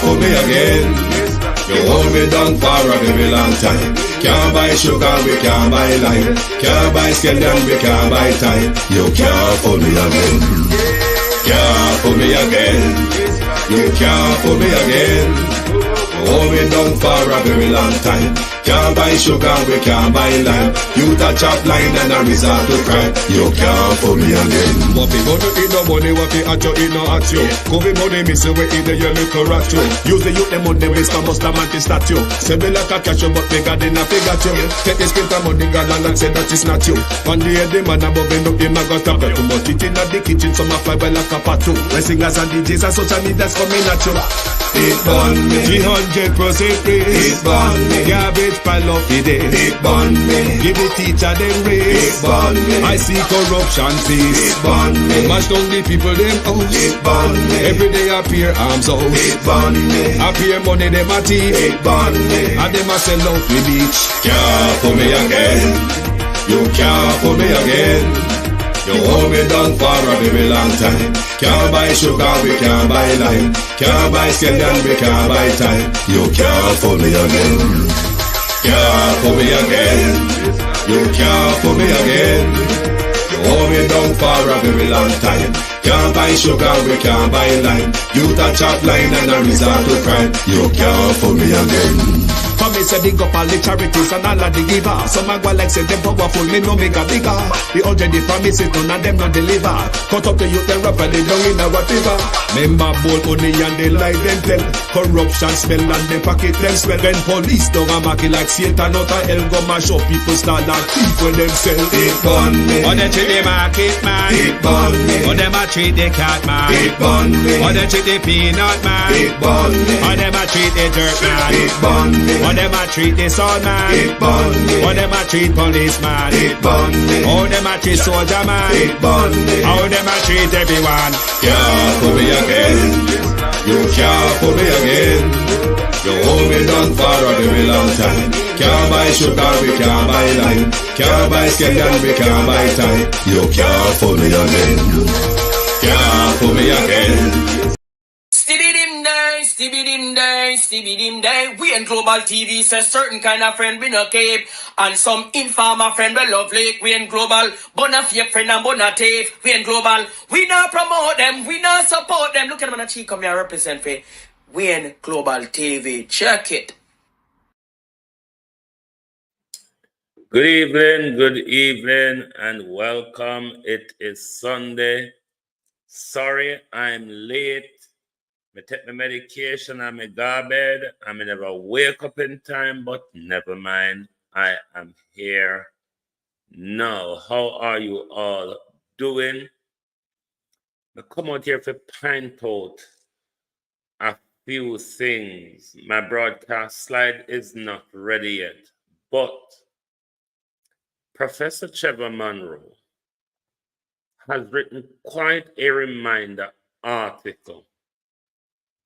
for me again. You hold me down for a very long time. Can't buy sugar, we can't buy lime. Can't buy scallion, we can't buy time. You can't for me again. Can't for me again. You can't for me again. Hold me down for a very long time. Can't buy sugar, we can't buy lime. You touch up line and a resort to crime. You can't for me again. What people do eat no money, what people at you eat no at you. Covid money missing we eat the your little rat you. Use the youth the money waste and bust a man to statue. Say me like a cash but bigger than a figure you. Take this script of money gal and say that it's not you. One day the man above end up him a got a bet too much. It in the kitchen some a fly well like a patu. When singers and DJs and social media's coming at you. It burn me 300% raise. It burn me garbage pile up the day. It burn me give the teacher them raise. It burn me I see corruption cease. It burn me mash down the people them house. It burn me every day appear arms out. It burn me appear money them a thief. It burn me and them a sell out the beach. Can't for me again. You can't for me again. You hold me down for a very long time. Can't buy sugar, we can't buy lime. Can't buy scallion, we can't buy time. You can't for me again. Can't for me again. You can't for me again. You hold me down for a very long time. Can't buy sugar, we can't buy lime. You touch up line and a resort to crime. You can't for me again. For me say big up all the charities and all of the giver. Some a go like say them powerful, me no make a bigger. The already promises none of them not deliver. Cut up the youth them rap and they down in our river. Member bold money and they lie them tell. Corruption smell and they pocket them swell. When police don't a market like Satan out of hell go mash up people start like thief when them sell. It burn me. Or they treat the market man. It burn me. Or them a treat the cat man. It burn me. Or they treat the peanut man. It burn me. Or them a treat the dirt man. It burn me. Or them a treat the sun man. It burn me. Or them a treat policeman. It burn me. Or them a treat soldier man. It burn me. Or them a treat everyone. Can't for me again. You can't for me again. You hold me down for a very long time. Can't buy sugar, we can't buy lime. Can't buy scallion, we can't buy time. You can't for me again. Can't for me again. Stevie dim day. We in Global TV says certain kind of friend we no cape. And some informer friend we love like. We in Global, bona fake friend and bona tape. We in Global, we not promote them, we not support them. Look at them on the cheek, come here represent for we in Global TV. Check it. Good evening, and welcome. It is Sunday. Sorry, I'm late. I take my medication, I'm in bed. I may never wake up in time, but never mind. I am here now. How are you all doing? I come out here to point out a few things. My broadcast slide is not ready yet, but Professor Trevor Monroe has written quite a reminder article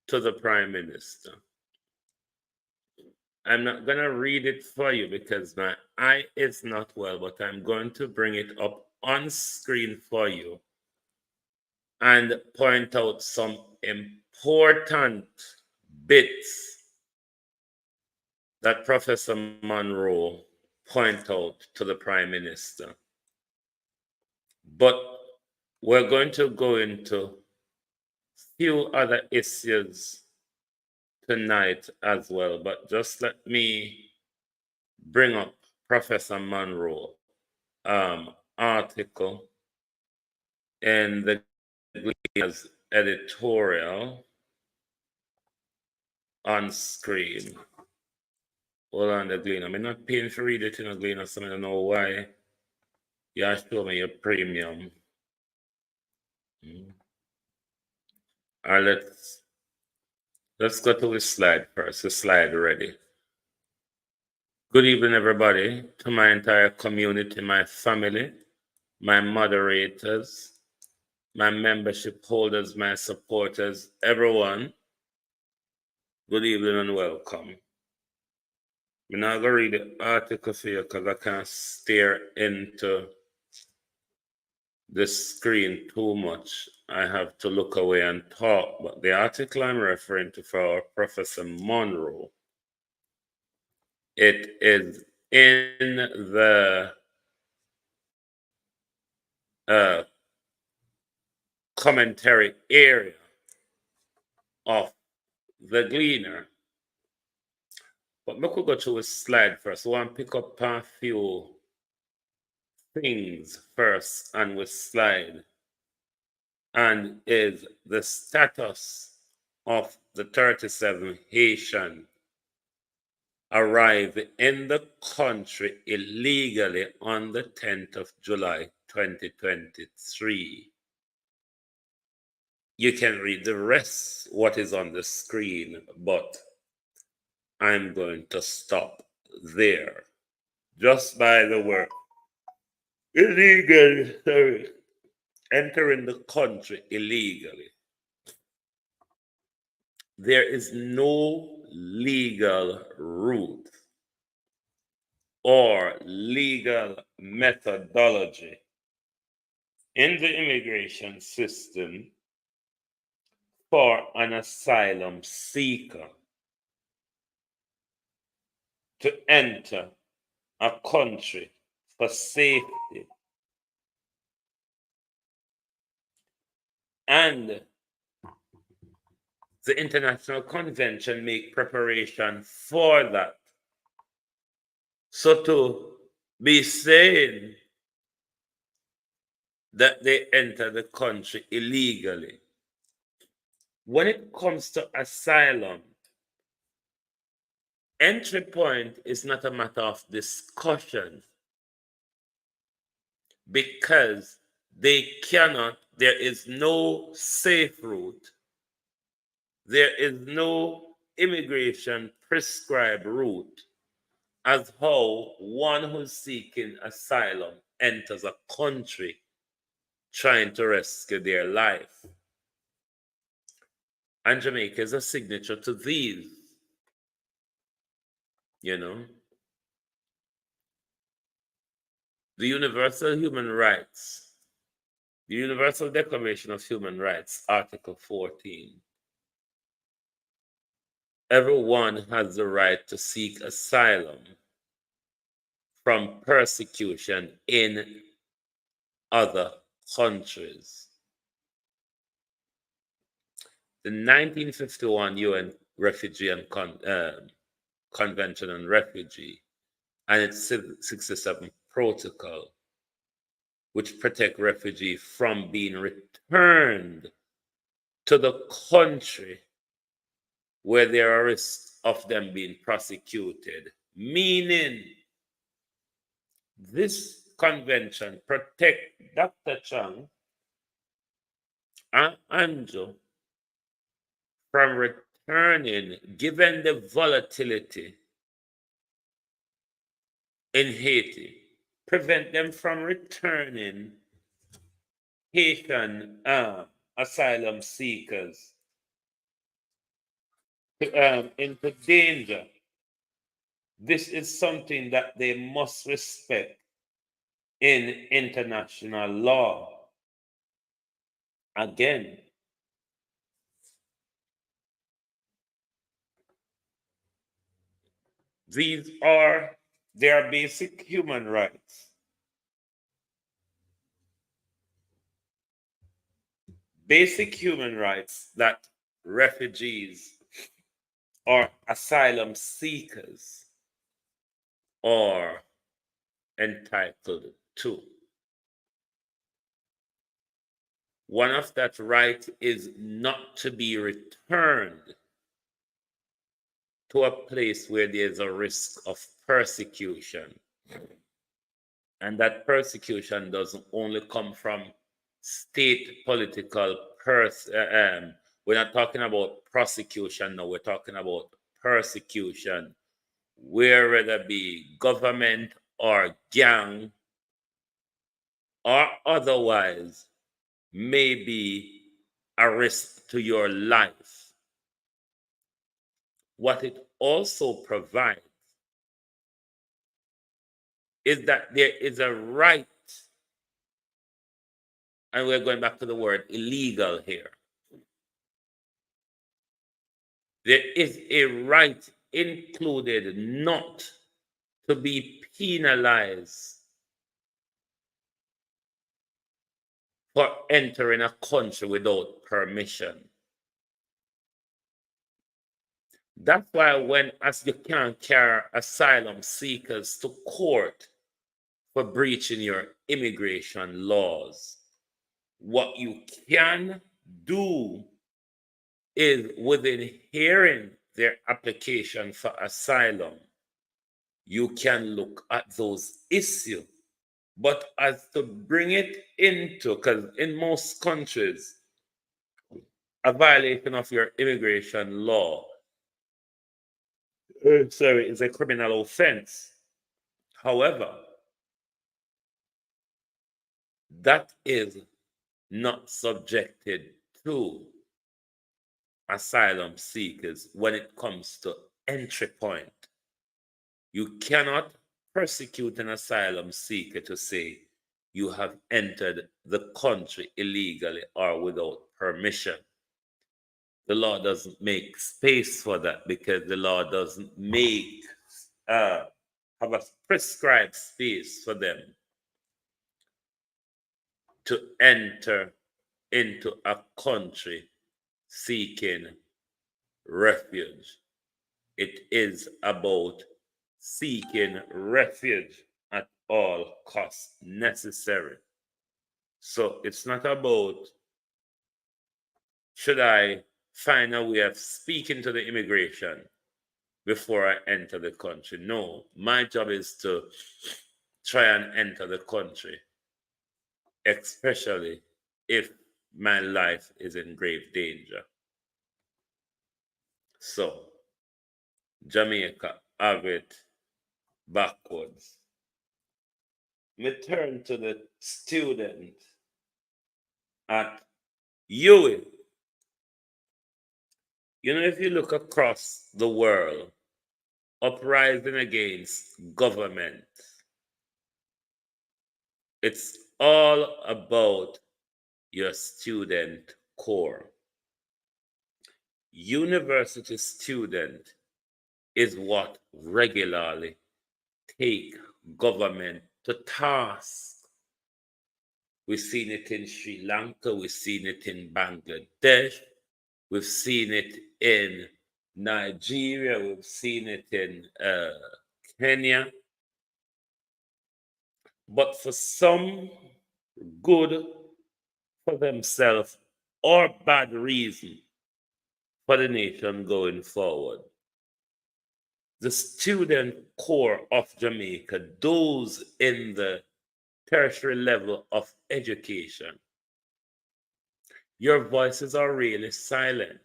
to the Prime Minister. I'm not going to read it for you because my eye is not well, but I'm going to bring it up on screen for you and point out some important bits that Professor Monroe point out to the Prime Minister. But we're going to go into few other issues tonight as well, but just let me bring up Professor Monroe article in the Gleaner's editorial on screen. Hold on, the Gleaner. I'm not paying for read it in a Gleaner, so I don't know why you have to show me your premium. All right, let's go to this slide first. The slide ready. Good evening, everybody, to my entire community, my family, my moderators, my membership holders, my supporters, everyone. Good evening and welcome. I'm not going to read the article for you because I can't stare into the screen too much, I have to look away and talk. But the article I'm referring to for Professor Monroe, it is in the commentary area of the Gleaner. But we could go through a slide first. So I'll pick up a few things first and we slide. And is the status of the 37 Haitian arrived in the country illegally on the 10th of July 2023. You can read the rest, what is on the screen, but I'm going to stop there. Just by the word, illegally, entering the country illegally. There is no legal route or legal methodology in the immigration system for an asylum seeker to enter a country for safety. And the International Convention make preparation for that. So to be saying that they enter the country illegally, when it comes to asylum, entry point is not a matter of discussion because they cannot, there is no safe route. There is no immigration prescribed route as how one who's seeking asylum enters a country trying to rescue their life. And Jamaica is a signature to these, you know. The Universal Human Rights, the Universal Declaration of Human Rights, Article 14. Everyone has the right to seek asylum from persecution in other countries. The 1951 UN Refugee and Convention on Refugee and its 67th Protocol, which protect refugees from being returned to the country where there are risks of them being prosecuted, meaning this convention protect Dr. Chang and Anjo from returning, given the volatility in Haiti, prevent them from returning Haitian asylum seekers into danger. This is something that they must respect in international law. Again, these are their basic human rights. Basic human rights that refugees or asylum seekers are entitled to. One of that right is not to be returned to a place where there's a risk of persecution. And that persecution doesn't only come from state political we're not talking about prosecution now, we're talking about persecution, whether it be government or gang or otherwise, may be a risk to your life. What it also provides is that there is a right and we're going back to the word illegal here. There is a right included not to be penalized for entering a country without permission. That's why as you can't carry asylum seekers to court for breaching your immigration laws, what you can do is within hearing their application for asylum, you can look at those issues. But as to bring it into, because in most countries, a violation of your immigration law is a criminal offense. However, that is not subjected to asylum seekers when it comes to entry point. You cannot persecute an asylum seeker to say you have entered the country illegally or without permission. The law doesn't make space for that because the law doesn't make have a prescribed space for them to enter into a country seeking refuge. It is about seeking refuge at all costs necessary. So it's not about should I find a way of speaking to the immigration before I enter the country. No, my job is to try and enter the country, especially if my life is in grave danger. So, Jamaica have it backwards. We turn to the student at UWI. You know, if you look across the world, uprising against government, it's all about your student core. University student is what regularly take government to task. We've seen it in Sri Lanka, we've seen it in Bangladesh, we've seen it in Nigeria, we've seen it in Kenya. But for some good for themselves or bad reason for the nation going forward, the student core of Jamaica, those in the tertiary level of education, your voices are really silent.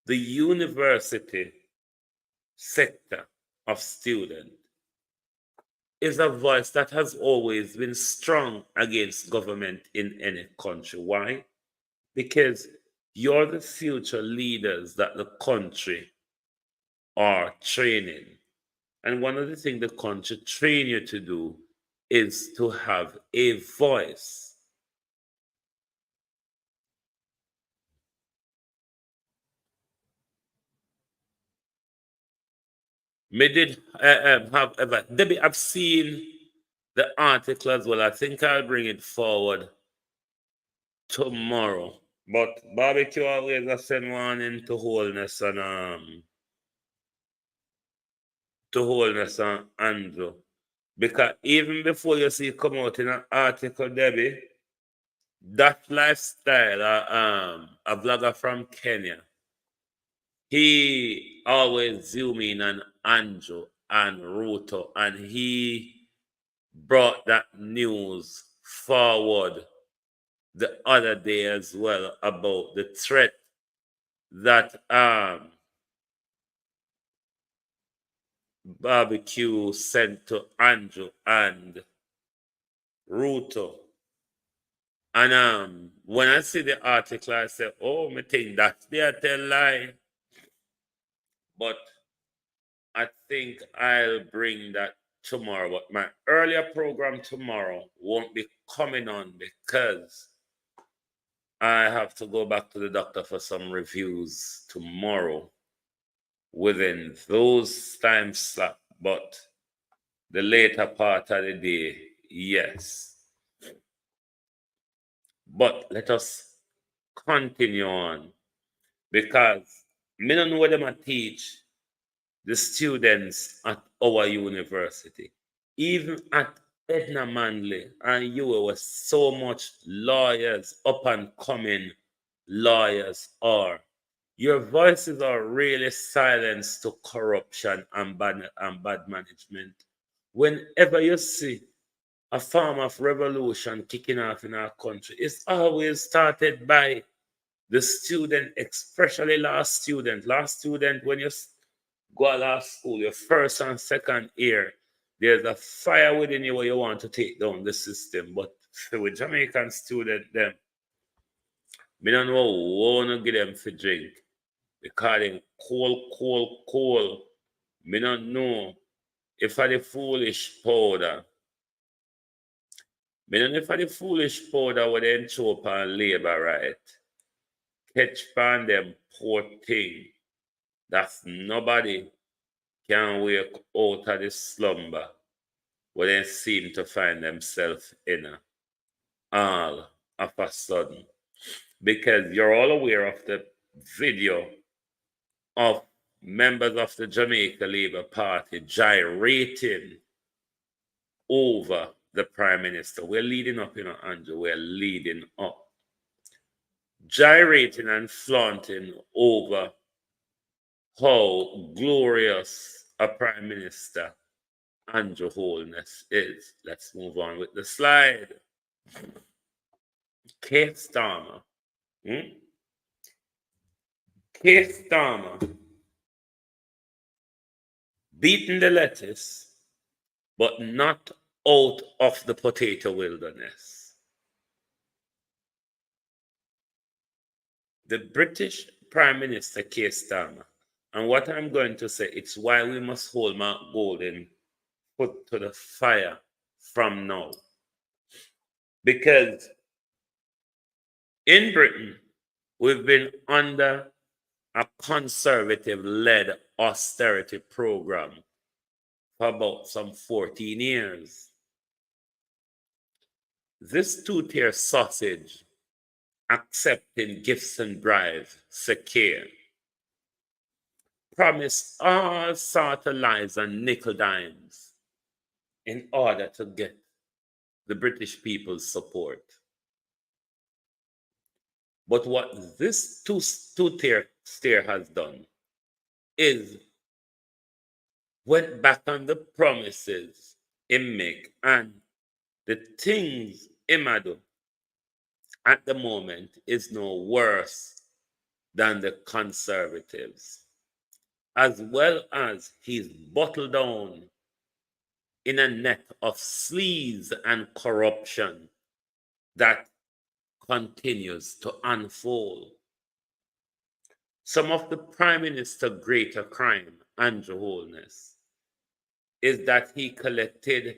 The university sector of students is a voice that has always been strong against government in any country. Why? Because you're the future leaders that the country are training. And one of the things the country train you to do is to have a voice. Me did have ever, Debbie, I've seen the article as well. I think I'll bring it forward tomorrow. But barbecue always a send one into wholeness and Andrew. Because even before you see it come out in an article, Debbie, that lifestyle, a vlogger from Kenya, he always zoom in on Andrew and Ruto, and he brought that news forward the other day as well about the threat that barbecue sent to Andrew and Ruto. And when I see the article, I say, oh, me think that's there tell lie. But I think I'll bring that tomorrow, but my earlier program tomorrow won't be coming on because I have to go back to the doctor for some reviews tomorrow within those time slots, but the later part of the day, yes. But let us continue on because me don't know what them teach the students at our university. Even at Edna Manley and you were so much lawyers, up and coming lawyers are. Your voices are really silenced to corruption and bad management. Whenever you see a form of revolution kicking off in our country, it's always started by the student, especially last student. Last student, when you go to last school, your first and second year, there's a fire within you where you want to take down the system. But with Jamaican student, them, me don't know what to give them for drink. Because them cold. Me don't know if I the foolish powder. Me don't know if I the foolish powder where they show up on labor right. Catch pan them poor thing. That's nobody can wake out of the slumber where they seem to find themselves in all of a sudden. Because you're all aware of the video of members of the Jamaica Labour Party gyrating over the Prime Minister. We're leading up, Andrew, we're leading up. Gyrating and flaunting over how glorious a Prime Minister Andrew Holness is. Let's move on with the slide. Keir Starmer. Keir Starmer beaten the lettuce, but not out of the potato wilderness. The British Prime Minister Keir Starmer, and what I'm going to say, it's why we must hold Mark Golding put to the fire from now. Because in Britain, we've been under a conservative-led austerity program for about some 14 years. This two-tier sausage accepting gifts and bribes, secure, promised all sorts of lies and nickel dimes in order to get the British people's support. But what this two-tier steer has done is went back on the promises he make, and the things he do at the moment is no worse than the Conservatives, as well as he's bottled down in a net of sleaze and corruption that continues to unfold. Some of the Prime Minister's greater crime, Andrew Holness, is that he collected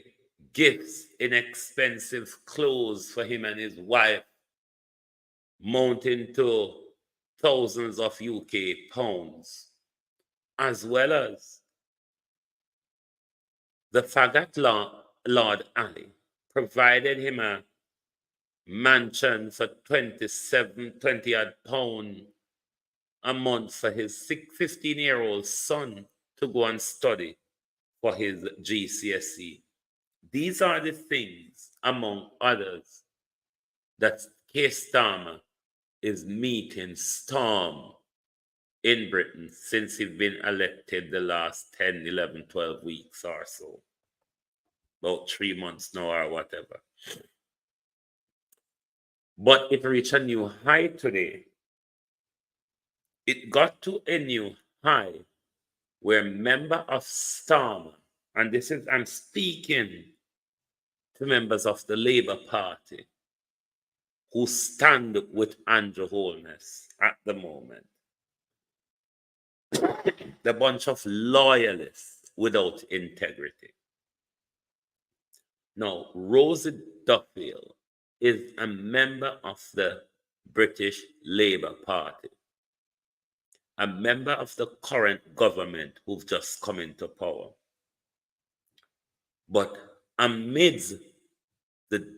gifts in expensive clothes for him and his wife, mounting to thousands of UK pounds, as well as the faggot Lord Ali provided him a mansion for 20 odd pounds a month for his 15-year-old son to go and study for his GCSE. These are the things, among others, that Keir Starmer is meeting storm in Britain since he's been elected the last 10, 11, 12 weeks or so. About 3 months now or whatever. But it reached a new high today. It got to a new high where member of Starmer, and this is, I'm speaking to members of the Labour Party who stand with Andrew Holness at the moment. The bunch of loyalists without integrity. Now, Rosie Duffield is a member of the British Labour Party, a member of the current government who've just come into power. But amidst the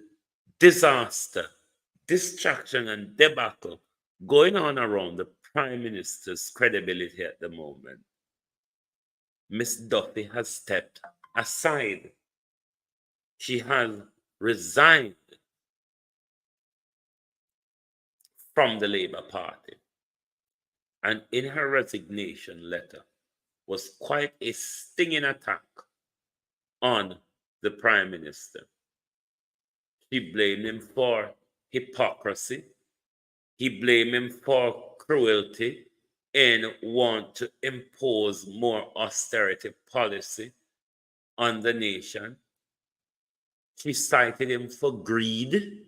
disaster, distraction, and debacle going on around the Prime Minister's credibility at the moment, Miss Duffy has stepped aside. She has resigned from the Labour Party. And in her resignation letter was quite a stinging attack on the Prime Minister. She blamed him for hypocrisy. He blamed him for cruelty and want to impose more austerity policy on the nation. She cited him for greed,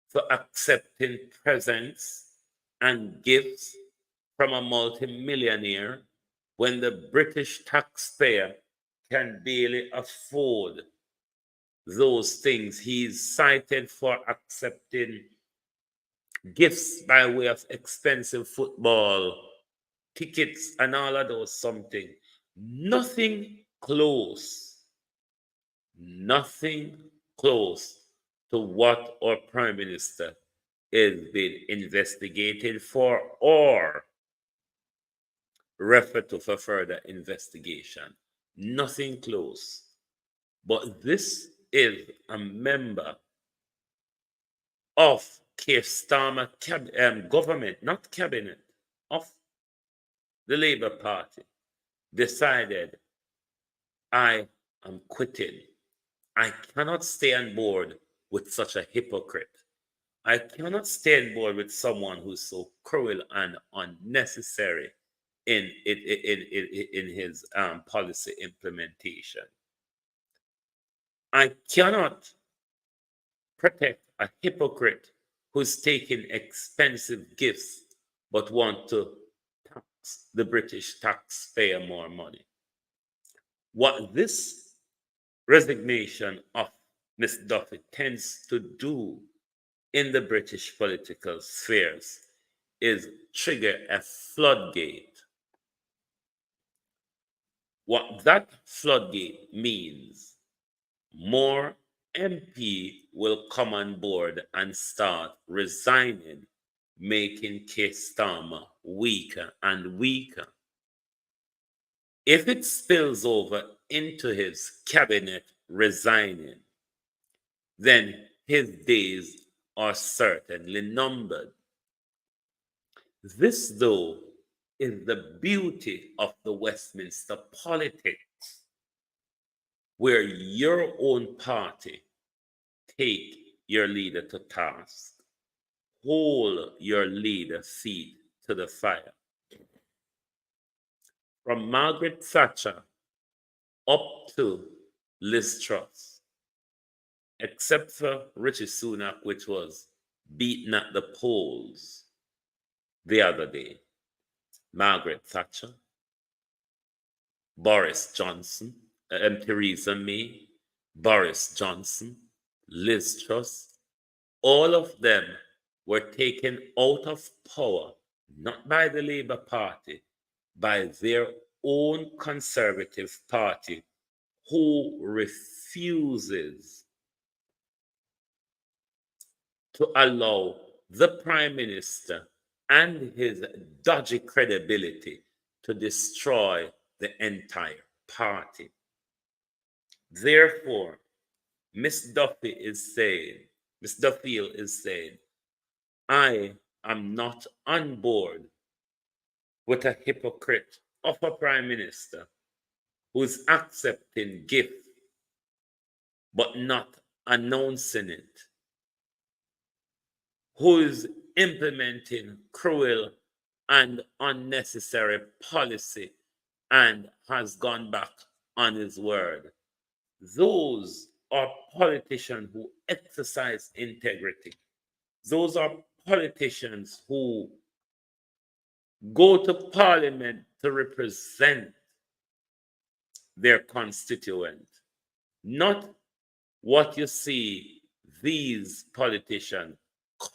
for accepting presents and gifts from a multimillionaire when the British taxpayer can barely afford those things. He's cited for accepting gifts by way of expensive football tickets and all of those something. Nothing close to what our Prime Minister is being investigated for or referred to for further investigation. Nothing close. But this is a member of Keir Starmer government, not cabinet, of the Labour Party, decided, I am quitting. I cannot stay on board with such a hypocrite. I cannot stay on board with someone who's so cruel and unnecessary in his policy implementation. I cannot protect a hypocrite who's taking expensive gifts but want to tax the British taxpayer more money. What this resignation of Miss Duffy tends to do in the British political spheres is trigger a floodgate. What that floodgate means, more MP will come on board and start resigning, making Keir Starmer weaker and weaker. If it spills over into his cabinet resigning, then his days are certainly numbered. This, though, is the beauty of the Westminster politics, where your own party take your leader to task, hold your leader feet to the fire. From Margaret Thatcher up to Liz Truss, except for Rishi Sunak, which was beaten at the polls the other day. Margaret Thatcher, Boris Johnson, Theresa May, Boris Johnson, Liz Truss, all of them were taken out of power, not by the Labour Party, by their own Conservative Party, who refuses to allow the Prime Minister and his dodgy credibility to destroy the entire party. Therefore, Miss Duffield is saying, I am not on board with a hypocrite of a Prime Minister who's accepting gift but not announcing it, who is implementing cruel and unnecessary policy and has gone back on his word. Those are politicians who exercise integrity. Those are politicians who go to Parliament to represent their constituent, not what you see these politicians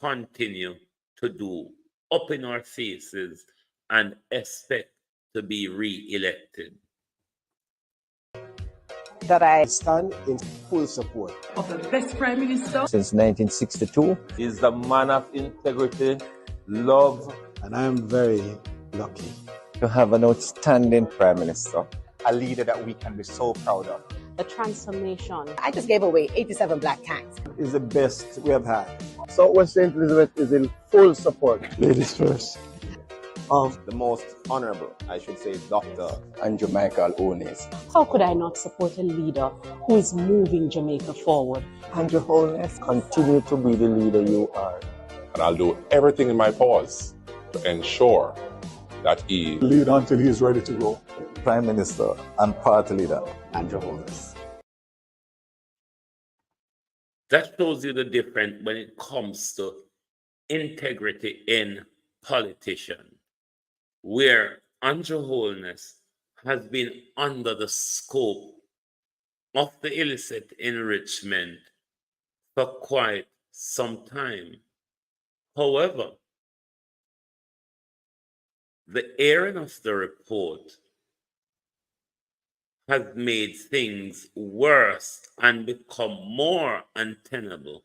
continue to do up in our faces and expect to be re-elected. That I stand in full support of the best Prime Minister since 1962. Is the man of integrity, love, and I am very lucky to have an outstanding Prime Minister, a leader that we can be so proud of. The transformation. I just gave away 87 black tanks. Is the best we have had. Southwest St. Elizabeth is in full support. Ladies first. Of the most honorable, I should say, Dr. Andrew Michael Holness. How could I not support a leader who is moving Jamaica forward? Andrew Holness, continue to be the leader you are. And I'll do everything in my powers to ensure that he lead until he is ready to go. Prime Minister and party leader, Andrew Holness. That shows you the difference when it comes to integrity in politicians, where Andrew Holness has been under the scope of the illicit enrichment for quite some time. However, the airing of the report has made things worse and become more untenable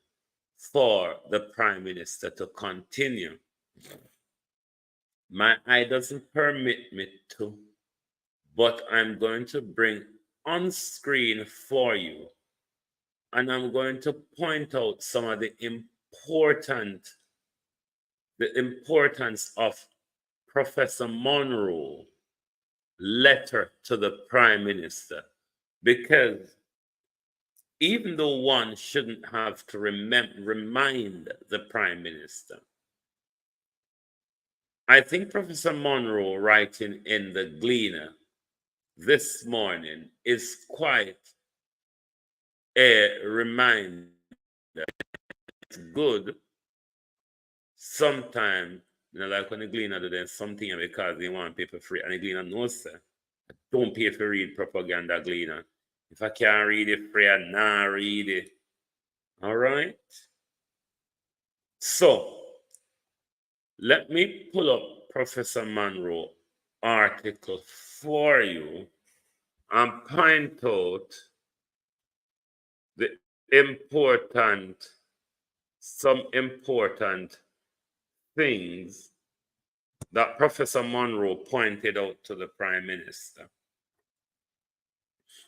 for the Prime Minister to continue. My eye doesn't permit me to, but I'm going to bring on screen for you, and I'm going to point out some of the importance of Professor Monroe's letter to the Prime Minister, because even though one shouldn't have to remind the Prime Minister, I think Professor Monroe writing in the Gleaner this morning is quite a reminder. It's good sometimes, like when the Gleaner do then something because they want people free, and the Gleaner knows that. Don't pay for read propaganda Gleaner. If I can't read it free, I not read it. All right? So, let me pull up Professor Monroe article for you and point out some important things that Professor Monroe pointed out to the Prime Minister,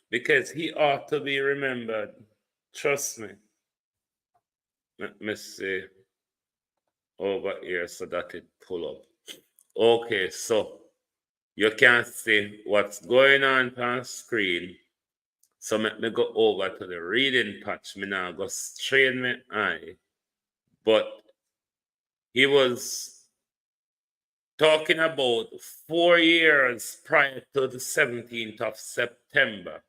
because he ought to be remembered. Trust me. Let me see over here so that it pull up. Okay, so you can see what's going on screen. So let me go over to the reading patch. Me now go strain my eye. But he was talking about 4 years prior to the 17th of September.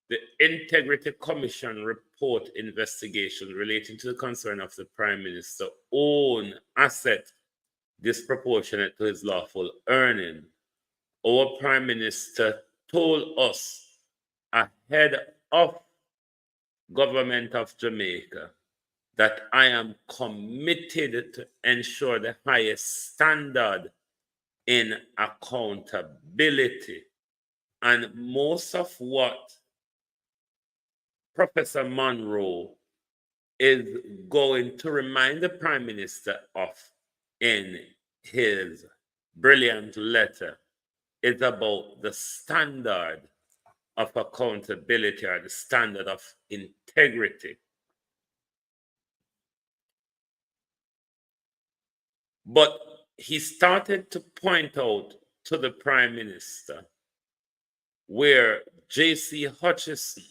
The Integrity Commission report investigation relating to the concern of the Prime Minister's own asset disproportionate to his lawful earning. Our Prime Minister told us ahead of government of Jamaica that I am committed to ensure the highest standard in accountability. And most of what Professor Monroe is going to remind the Prime Minister of in his brilliant letter is about the standard of accountability or the standard of integrity. But he started to point out to the Prime Minister where J.C. Hutchison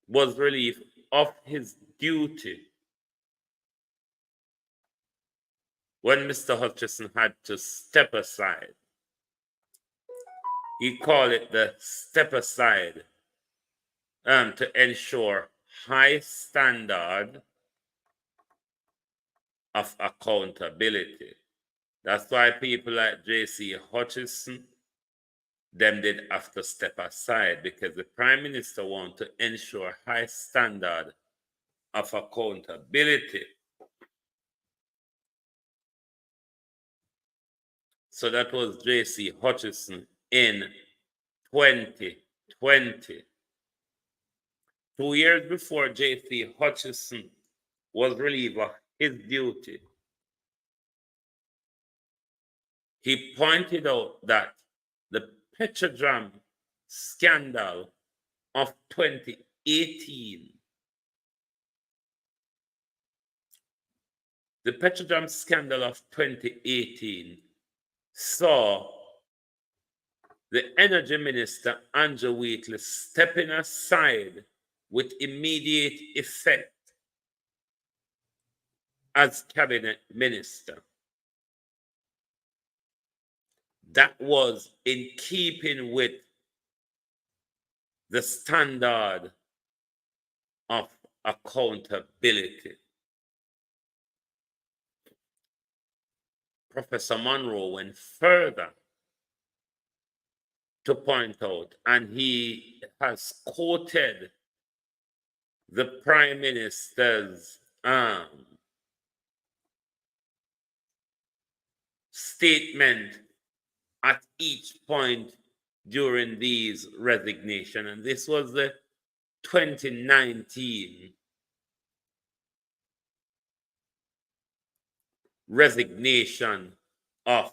was relieved of his duty when Mr. Hutchison had to step aside. He called it the step aside to ensure high standard of accountability. That's why people like J.C. Hutchison, them did have to step aside because the Prime Minister want to ensure high standard of accountability. So that was J.C. Hutchison in 2020. 2 years before J.C. Hutchison was relieved of his duty, he pointed out that the Petrodram scandal of 2018, the Petrodram scandal of 2018 saw the Energy Minister, Andrew Wheatley, stepping aside with immediate effect as Cabinet Minister. That was in keeping with the standard of accountability. Professor Monroe went further to point out, and he has quoted the Prime Minister's statement at each point during these resignation, and this was the 2019 resignation of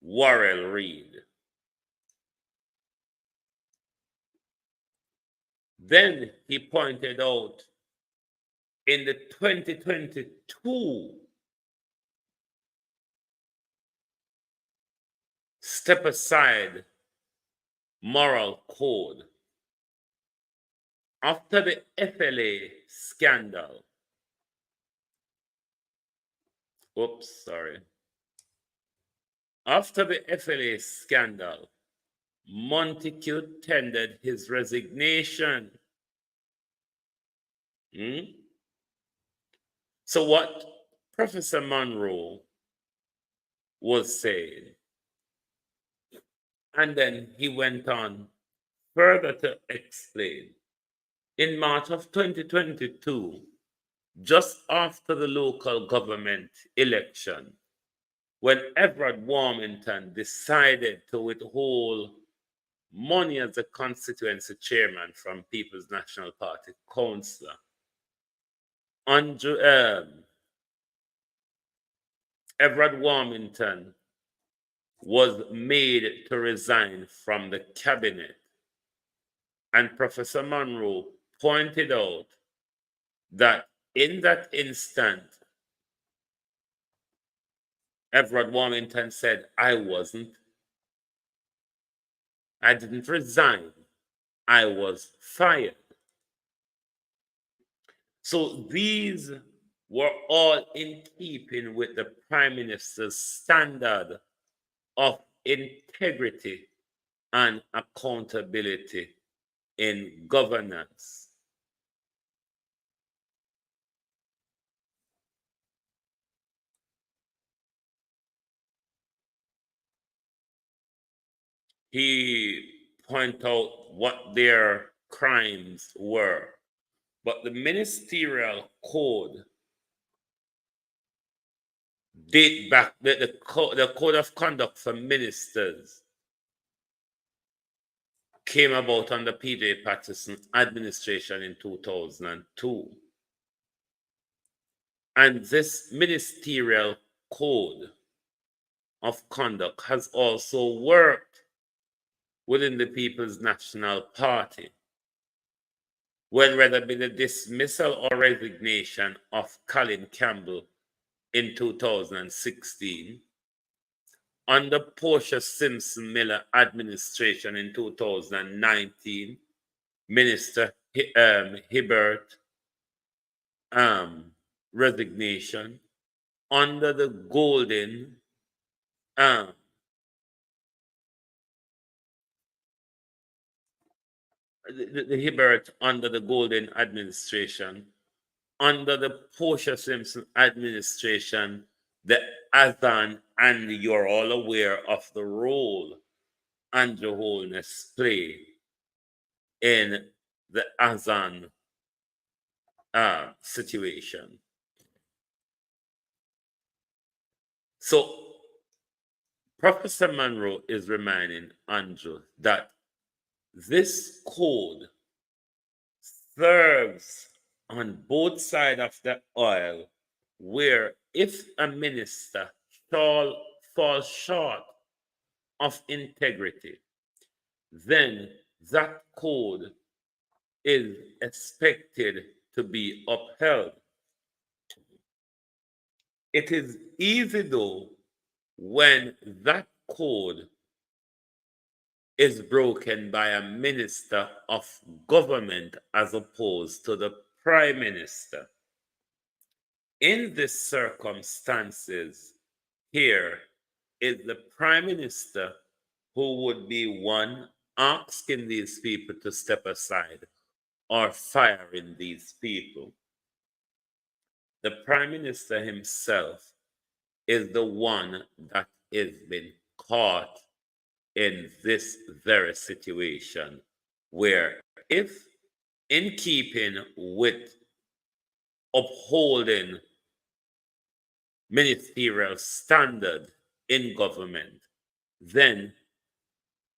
Worrell Reed. Then he pointed out in the 2022 step aside moral code after the FLA scandal. After the FLA scandal, Montague tendered his resignation. So what Professor Monroe was saying, and then he went on further to explain, in March of 2022, just after the local government election, when Everard Warmington decided to withhold money as a constituency chairman from People's National Party councillor, Everard Warmington was made to resign from the cabinet. And Professor Monroe pointed out that in that instant, Everard Warmington said, I didn't resign, I was fired. So these were all in keeping with the Prime Minister's standard of integrity and accountability in governance. He pointed out what their crimes were, but the ministerial code date back, the code of conduct for ministers came about under P.J. Patterson's administration in 2002. And this ministerial code of conduct has also worked within the People's National Party, whether it be the dismissal or resignation of Colin Campbell in 2016, under Portia Simpson Miller administration in 2019, Minister Hibbert resignation, under the Golden the Hibbert under the Golden administration, under the Portia Simpson administration, the Azan, and you're all aware of the role Andrew Holness play in the Azan situation. So Professor Monroe is reminding Andrew that this code serves on both sides of the aisle, where if a minister shall fall short of integrity, then that code is expected to be upheld. It is easy, though, when that code is broken by a minister of government as opposed to the prime minister. In these circumstances, here is the prime minister who would be one asking these people to step aside or firing these people. The prime minister himself is the one that has been caught in this very situation, where if in keeping with upholding ministerial standard in government, then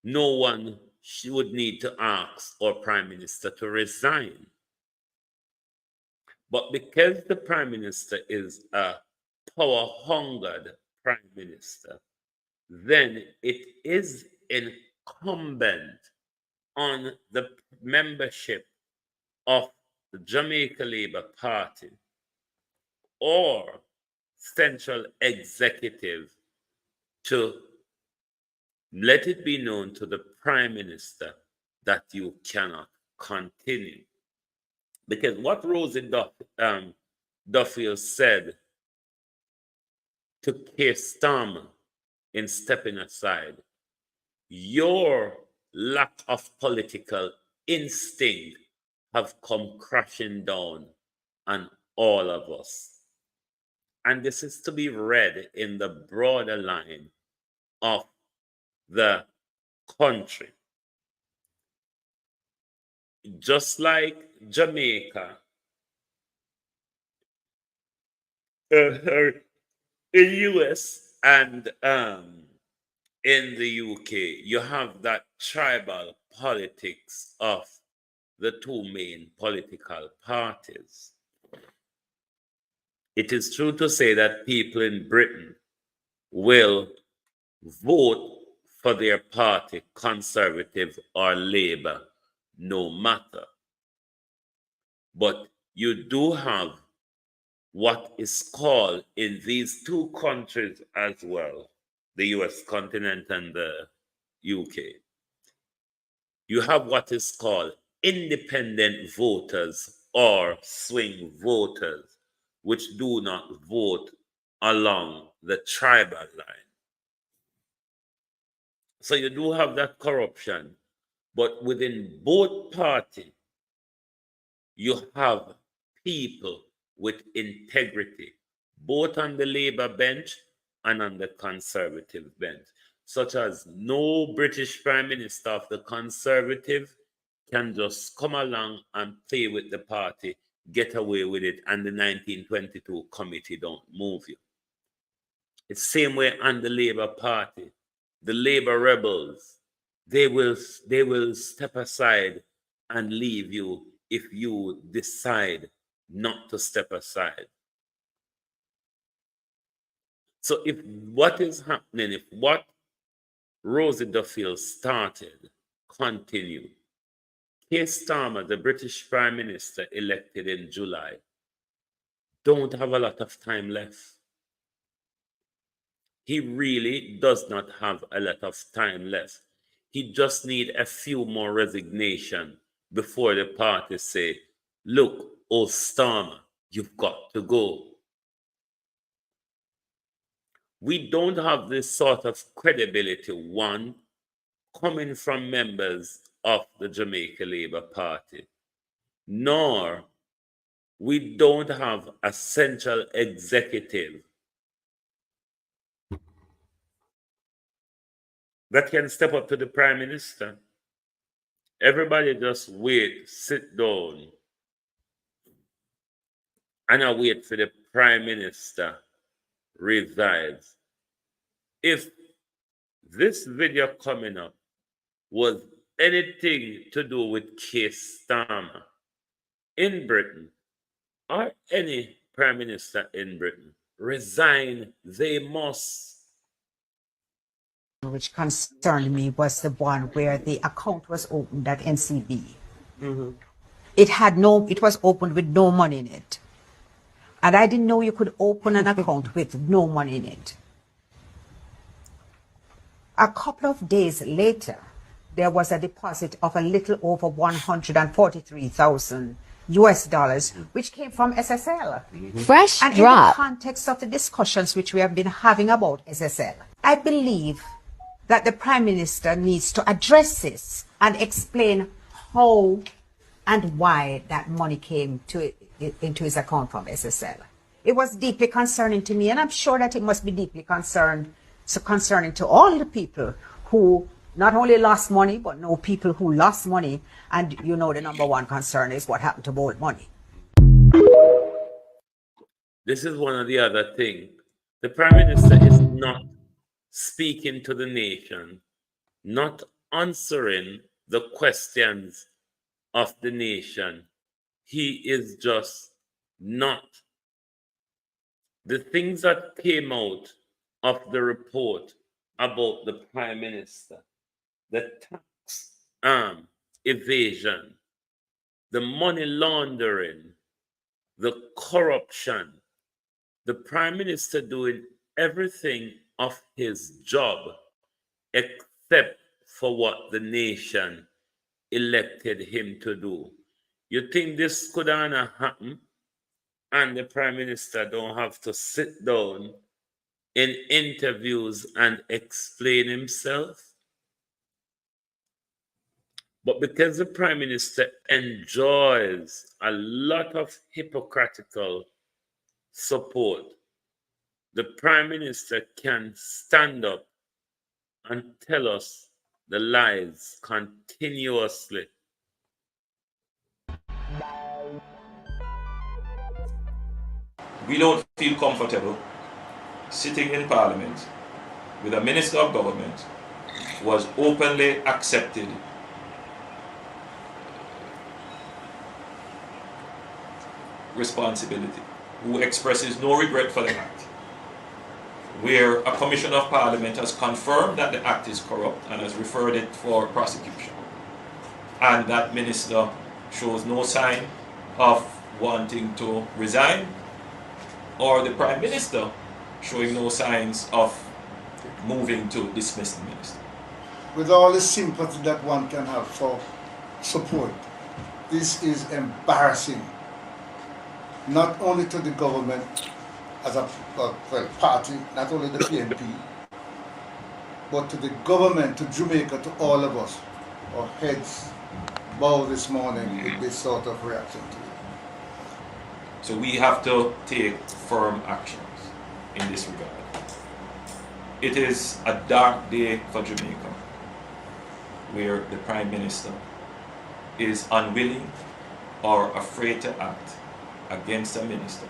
no one would need to ask our prime minister to resign. But because the prime minister is a power-hungered prime minister, then it is incumbent on the membership of the Jamaica Labour Party or central executive to let it be known to the prime minister that you cannot continue. Because what Rosie Duffield said to Keir Starmer in stepping aside, your lack of political instinct have come crashing down on all of us. And this is to be read in the broader line of the country. Just like Jamaica, in US and in the UK, you have that tribal politics of the two main political parties. It is true to say that people in Britain will vote for their party, Conservative or Labour, no matter. But you do have what is called in these two countries as well, the US continent and the UK, you have what is called independent voters or swing voters, which do not vote along the tribal line. So you do have that corruption, but within both parties, you have people with integrity, both on the Labour bench and on the Conservative bench, such as no British Prime Minister of the Conservative can just come along and play with the party, get away with it, and the 1922 committee don't move you. It's the same way on the Labour Party. The Labour rebels, they will step aside and leave you if you decide not to step aside. So if what is happening, if what Rosie Duffield started continue, Keir Starmer, the British Prime Minister elected in July, don't have a lot of time left. He really does not have a lot of time left. He just need a few more resignation before the party say, look, oh Starmer, you've got to go. We don't have this sort of credibility, one, coming from members of the Jamaica Labour Party, nor we don't have a central executive that can step up to the Prime Minister. Everybody just wait, sit down, and I wait for the Prime Minister resides. If this video coming up was anything to do with Keir Starmer in Britain or any Prime Minister in Britain, resign they must. Which concerned me was the one where the account was opened at NCB. Mm-hmm. It was opened with no money in it. And I didn't know you could open an account with no money in it. A couple of days later, there was a deposit of a little over $143,000 US, which came from SSL. Fresh and drop. In the context of the discussions which we have been having about SSL, I believe that the Prime Minister needs to address this and explain how and why that money came into his account from SSL. It was deeply concerning to me, and I'm sure that it must be deeply concerning to all the people who not only lost money, but know people who lost money. And you know the number one concern is what happened to borrowed money. This is one of the other things. The Prime Minister is not speaking to the nation, not answering the questions of the nation. He is just not. The things that came out of the report about the Prime Minister, the tax evasion, the money laundering, the corruption, the Prime Minister doing everything of his job except for what the nation elected him to do. You think this could happen and the Prime Minister don't have to sit down in interviews and explain himself? But because the Prime Minister enjoys a lot of hypocritical support, the Prime Minister can stand up and tell us the lies continuously. We don't feel comfortable sitting in Parliament with a Minister of Government who has openly accepted responsibility, who expresses no regret for the act, where a Commission of Parliament has confirmed that the act is corrupt and has referred it for prosecution, and that Minister shows no sign of wanting to resign, or the Prime Minister showing no signs of moving to dismiss the Minister. With all the sympathy that one can have for support, this is embarrassing, not only to the government as a party, not only the PNP, but to the government, to Jamaica, to all of us. Our heads bow this morning with this sort of reaction to it. So we have to take firm actions in this regard. It is a dark day for Jamaica, where the Prime Minister is unwilling or afraid to act against a minister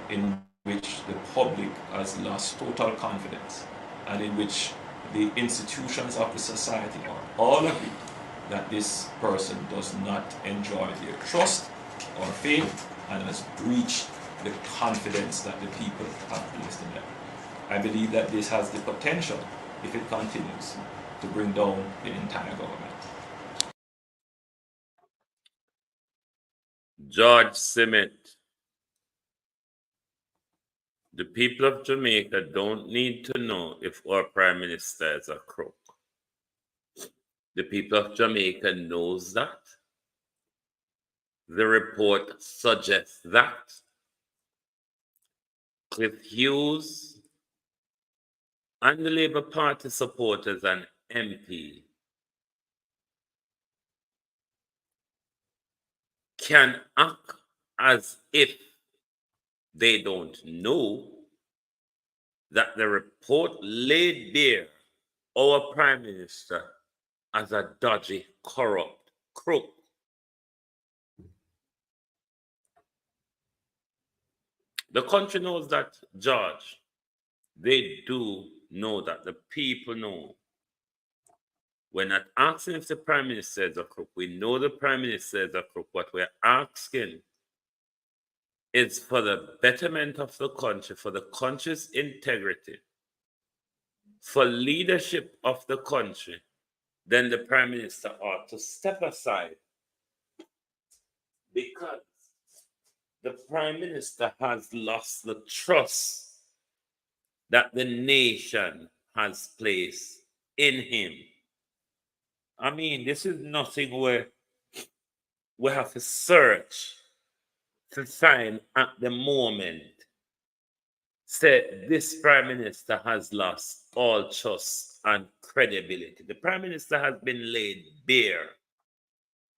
in which the public has lost total confidence and in which the institutions of the society are all agree that this person does not enjoy their trust or faith and has breached the confidence that the people have placed in them. I believe that this has the potential, if it continues, to bring down the entire government. George Simmet. The people of Jamaica don't need to know if our Prime Minister is a crook. The people of Jamaica knows that. The report suggests that. Cliff Hughes and the Labour Party supporters and MP can act as if they don't know that the report laid bare our prime minister as a dodgy, corrupt crook. The country knows that, George. They do know that. The people know. We're not asking if the prime minister is a crook. We know the prime minister is a crook. What we're asking is for the betterment of the country, for the country's integrity, for leadership of the country. Then the prime minister ought to step aside, because the prime minister has lost the trust that the nation has placed in him. I mean, this is nothing where we have to search to find at the moment. Say this prime minister has lost all trust and credibility. The prime minister has been laid bare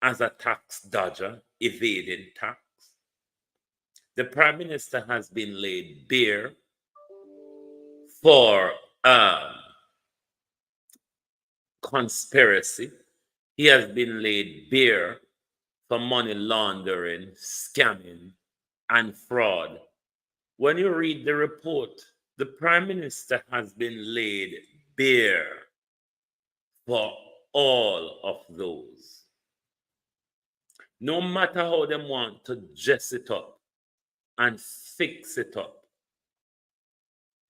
as a tax dodger, evading tax. The prime minister has been laid bare for conspiracy. He has been laid bare for money laundering, scamming, and fraud. When you read the report, the prime minister has been laid bare for all of those. No matter how they want to dress it up and fix it up.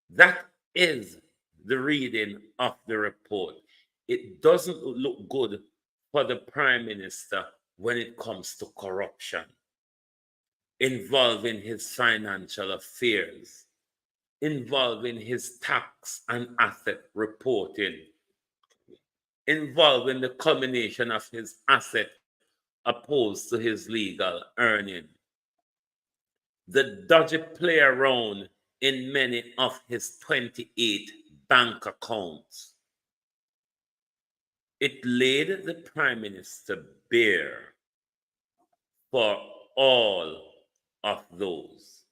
That is the reading of the report. It doesn't look good for the prime minister when it comes to corruption involving his financial affairs, involving his tax and asset reporting, involving the culmination of his asset opposed to his legal earning, the dodgy play around in many of his 28 bank accounts. It laid the prime minister bare for all of those.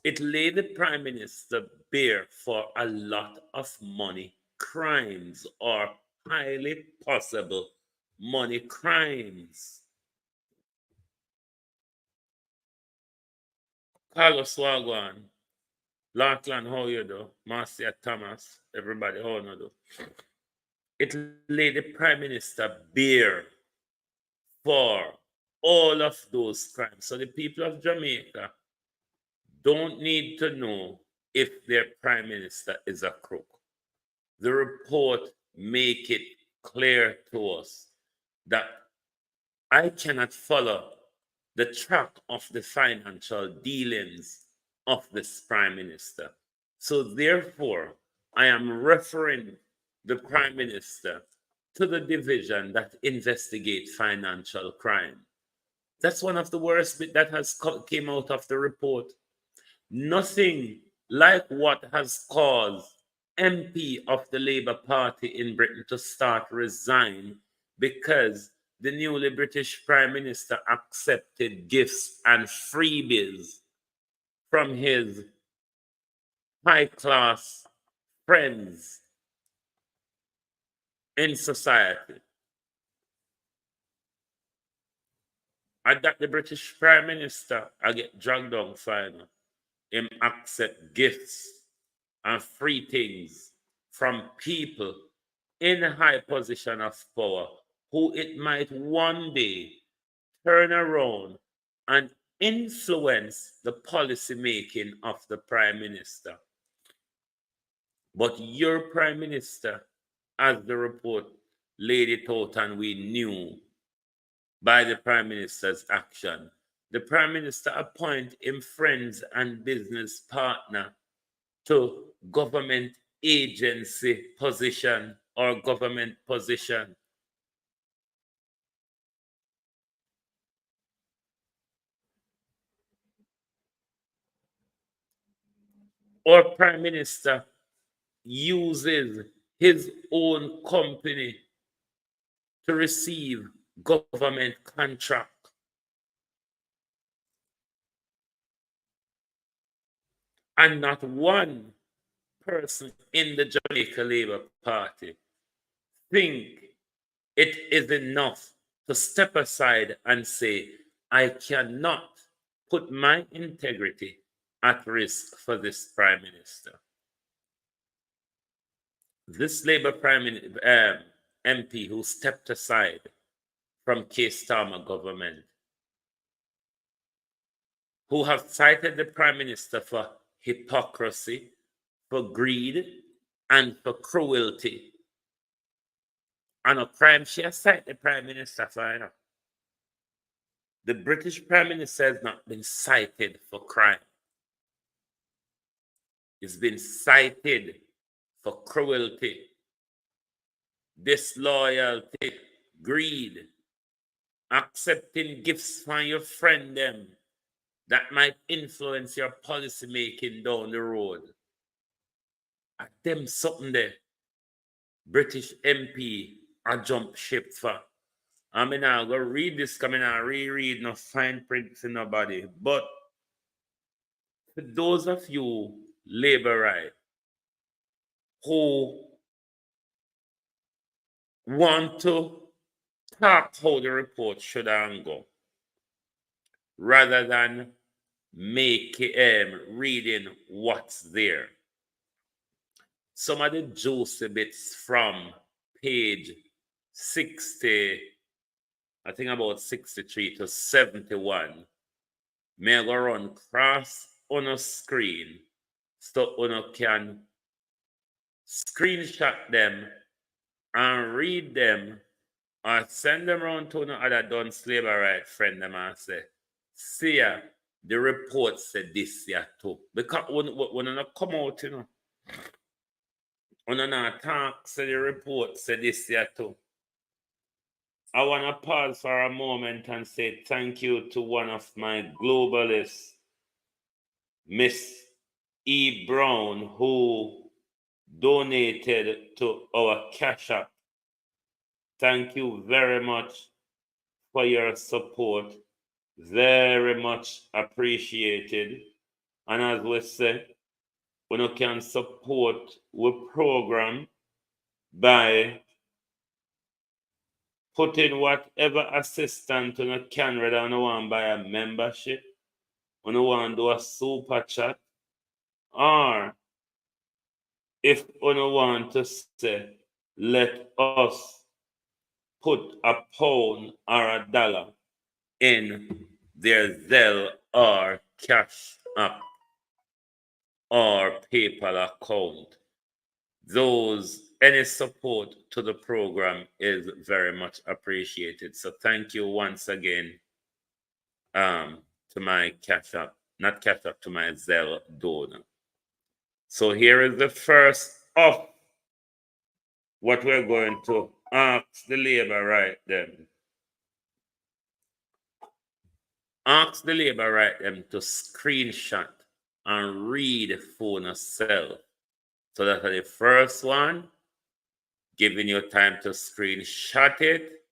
It laid the prime minister bare for a lot of money crimes, or highly possible money crimes. Carlos Wagwan, Larkland, how you do? Marcia Thomas, everybody, how you do? It laid the prime minister bare for all of those crimes. So the people of Jamaica don't need to know if their prime minister is a crook. The report make it clear to us that I cannot follow the track of the financial dealings of this prime minister. So therefore, I am referring the prime minister to the division that investigate financial crime. That's one of the worst bit that has came out of the report. Nothing like what has caused MP of the Labour Party in Britain to start resign, because the newly British Prime Minister accepted gifts and freebies from his high-class friends in society. And that the British Prime Minister, I get dragged down final, him accept gifts and free things from people in a high position of power who it might one day turn around and influence the policy making of the prime minister. But your prime minister, as the report laid it out and we knew by the prime minister's action, the prime minister appoint him friends and business partner to government agency position or government position. Or prime minister uses his own company to receive government contract. And not one person in the Jamaica Labour Party think it is enough to step aside and say, I cannot put my integrity at risk for this Prime Minister. This Labour MP who stepped aside from Keir Starmer government, who have cited the Prime Minister for hypocrisy, for greed, and for cruelty. And a crime she has cited the Prime Minister for, you know. The British Prime Minister has not been cited for crime. He's been cited for cruelty, disloyalty, greed, accepting gifts from your friend them that might influence your policy making down the road. At them something there, British MP I jump ship for. I mean, I'll go read this, coming and reread, no fine print for nobody. But for those of you Labourite who want to talk how the report should go, rather than reading what's there. Some of the juicy bits from page 60, I think about 63 to 71, may I go run cross on a screen so you can screenshot them and read them or send them around to another done Labourite friend them and say, see ya, the report said this here too. Because when you come out, you know, when you talk, say the report said this here too. I want to pause for a moment and say thank you to one of my globalists, Miss E. Brown, who donated to our Cash App. Thank you very much for your support. Very much appreciated. And as we say, when you can support our program by putting whatever assistance you can, whether you want to buy a membership, when you want to do a super chat, or if you want to say, let us put a pound or a dollar in their Zelle or Cash App or PayPal account. Any support to the program is very much appreciated. So thank you once again to my Cash App, not Cash App, to my Zelle donor. So here is the first of what we're going to ask the Labourite them. Ask the Labourite them to screenshot and read for yourself. So that's the first one, giving you time to screenshot it,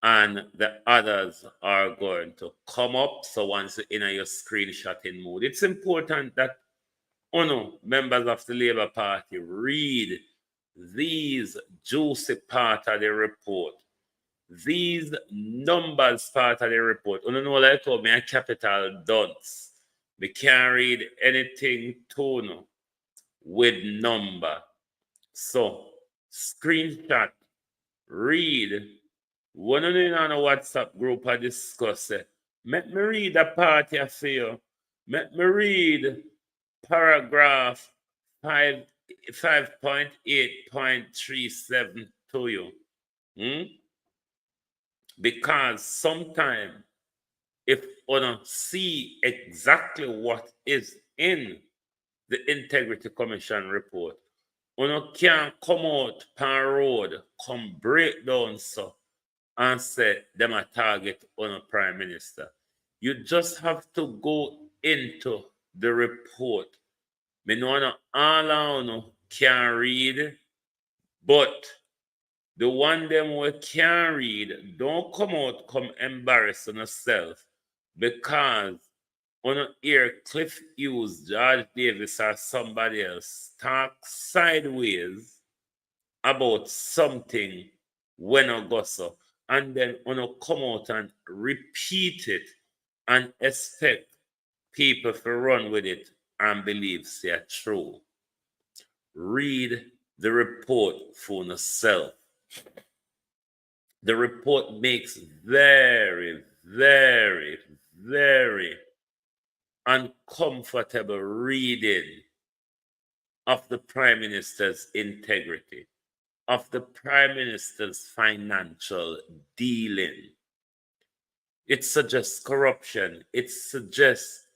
and the others are going to come up. So once you're in your screenshotting mode, it's important that members of the Labour Party read these juicy part of the report, these numbers part of the report. Like told me a capital dunce. We can't read anything with number. So screenshot, read. One on a WhatsApp group I discuss it. Let me read a part here for you. Let me read paragraph 5.8.37 to you. Because sometimes if you see exactly what is in the Integrity Commission report, you can't come out pan road, come break down so and say them a target on a Prime Minister. You just have to go into the report. Me know all can read, but the one them we can read, don't come out, come embarrass yourself, because wanna hear Cliff Hughes, George Davis, or somebody else talk sideways about something when I go so, and then wanna come out and repeat it and expect people to run with it and believe they're true. Read the report for yourself. The report makes very, very, very uncomfortable reading of the Prime Minister's integrity, of the Prime Minister's financial dealing. It suggests corruption. It suggests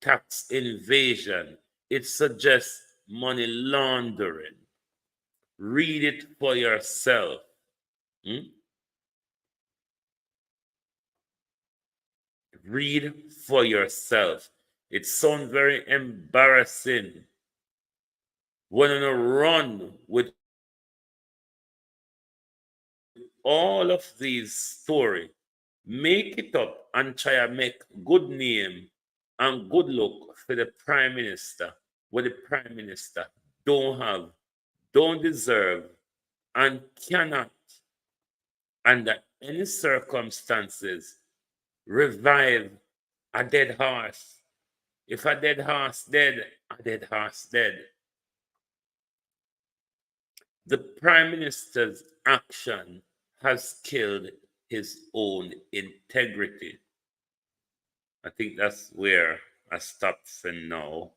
tax invasion. It suggests money laundering. Read it for yourself. Read for yourself. It sounds very embarrassing when you run with all of these stories. Make it up and try to make good name and good look for the Prime Minister, what the Prime Minister don't have, don't deserve, and cannot, under any circumstances, revive a dead horse. If a dead horse dead, a dead horse dead. The Prime Minister's action has killed his own integrity. I think that's where I stop for now.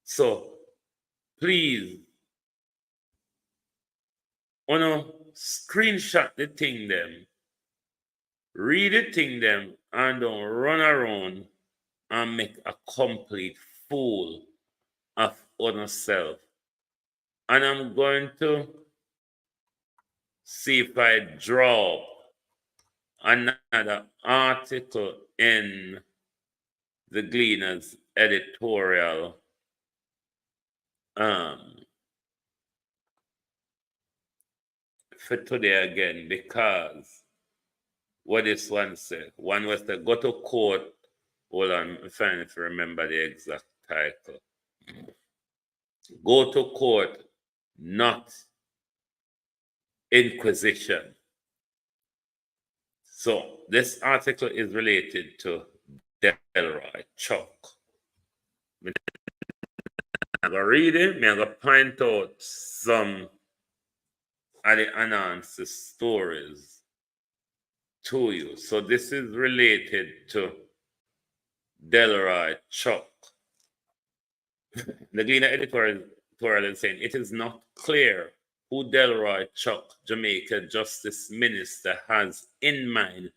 So please, wanna screenshot the thing them, read the thing them, and don't run around and make a complete fool of yourself. And I'm going to see if I draw another article in the Gleaner's editorial for today again, because what this one said, one was to go to court. Hold on, I'm trying to remember the exact title. Go to court, not inquisition. So this article is related to Delroy Chuck. I'm going to read it. I'm going to point out some of the announced stories to you. So this is related to Delroy Chuck. The Gleaner editorial is saying it is not clear who Delroy Chuck, Jamaica Justice Minister, has in mind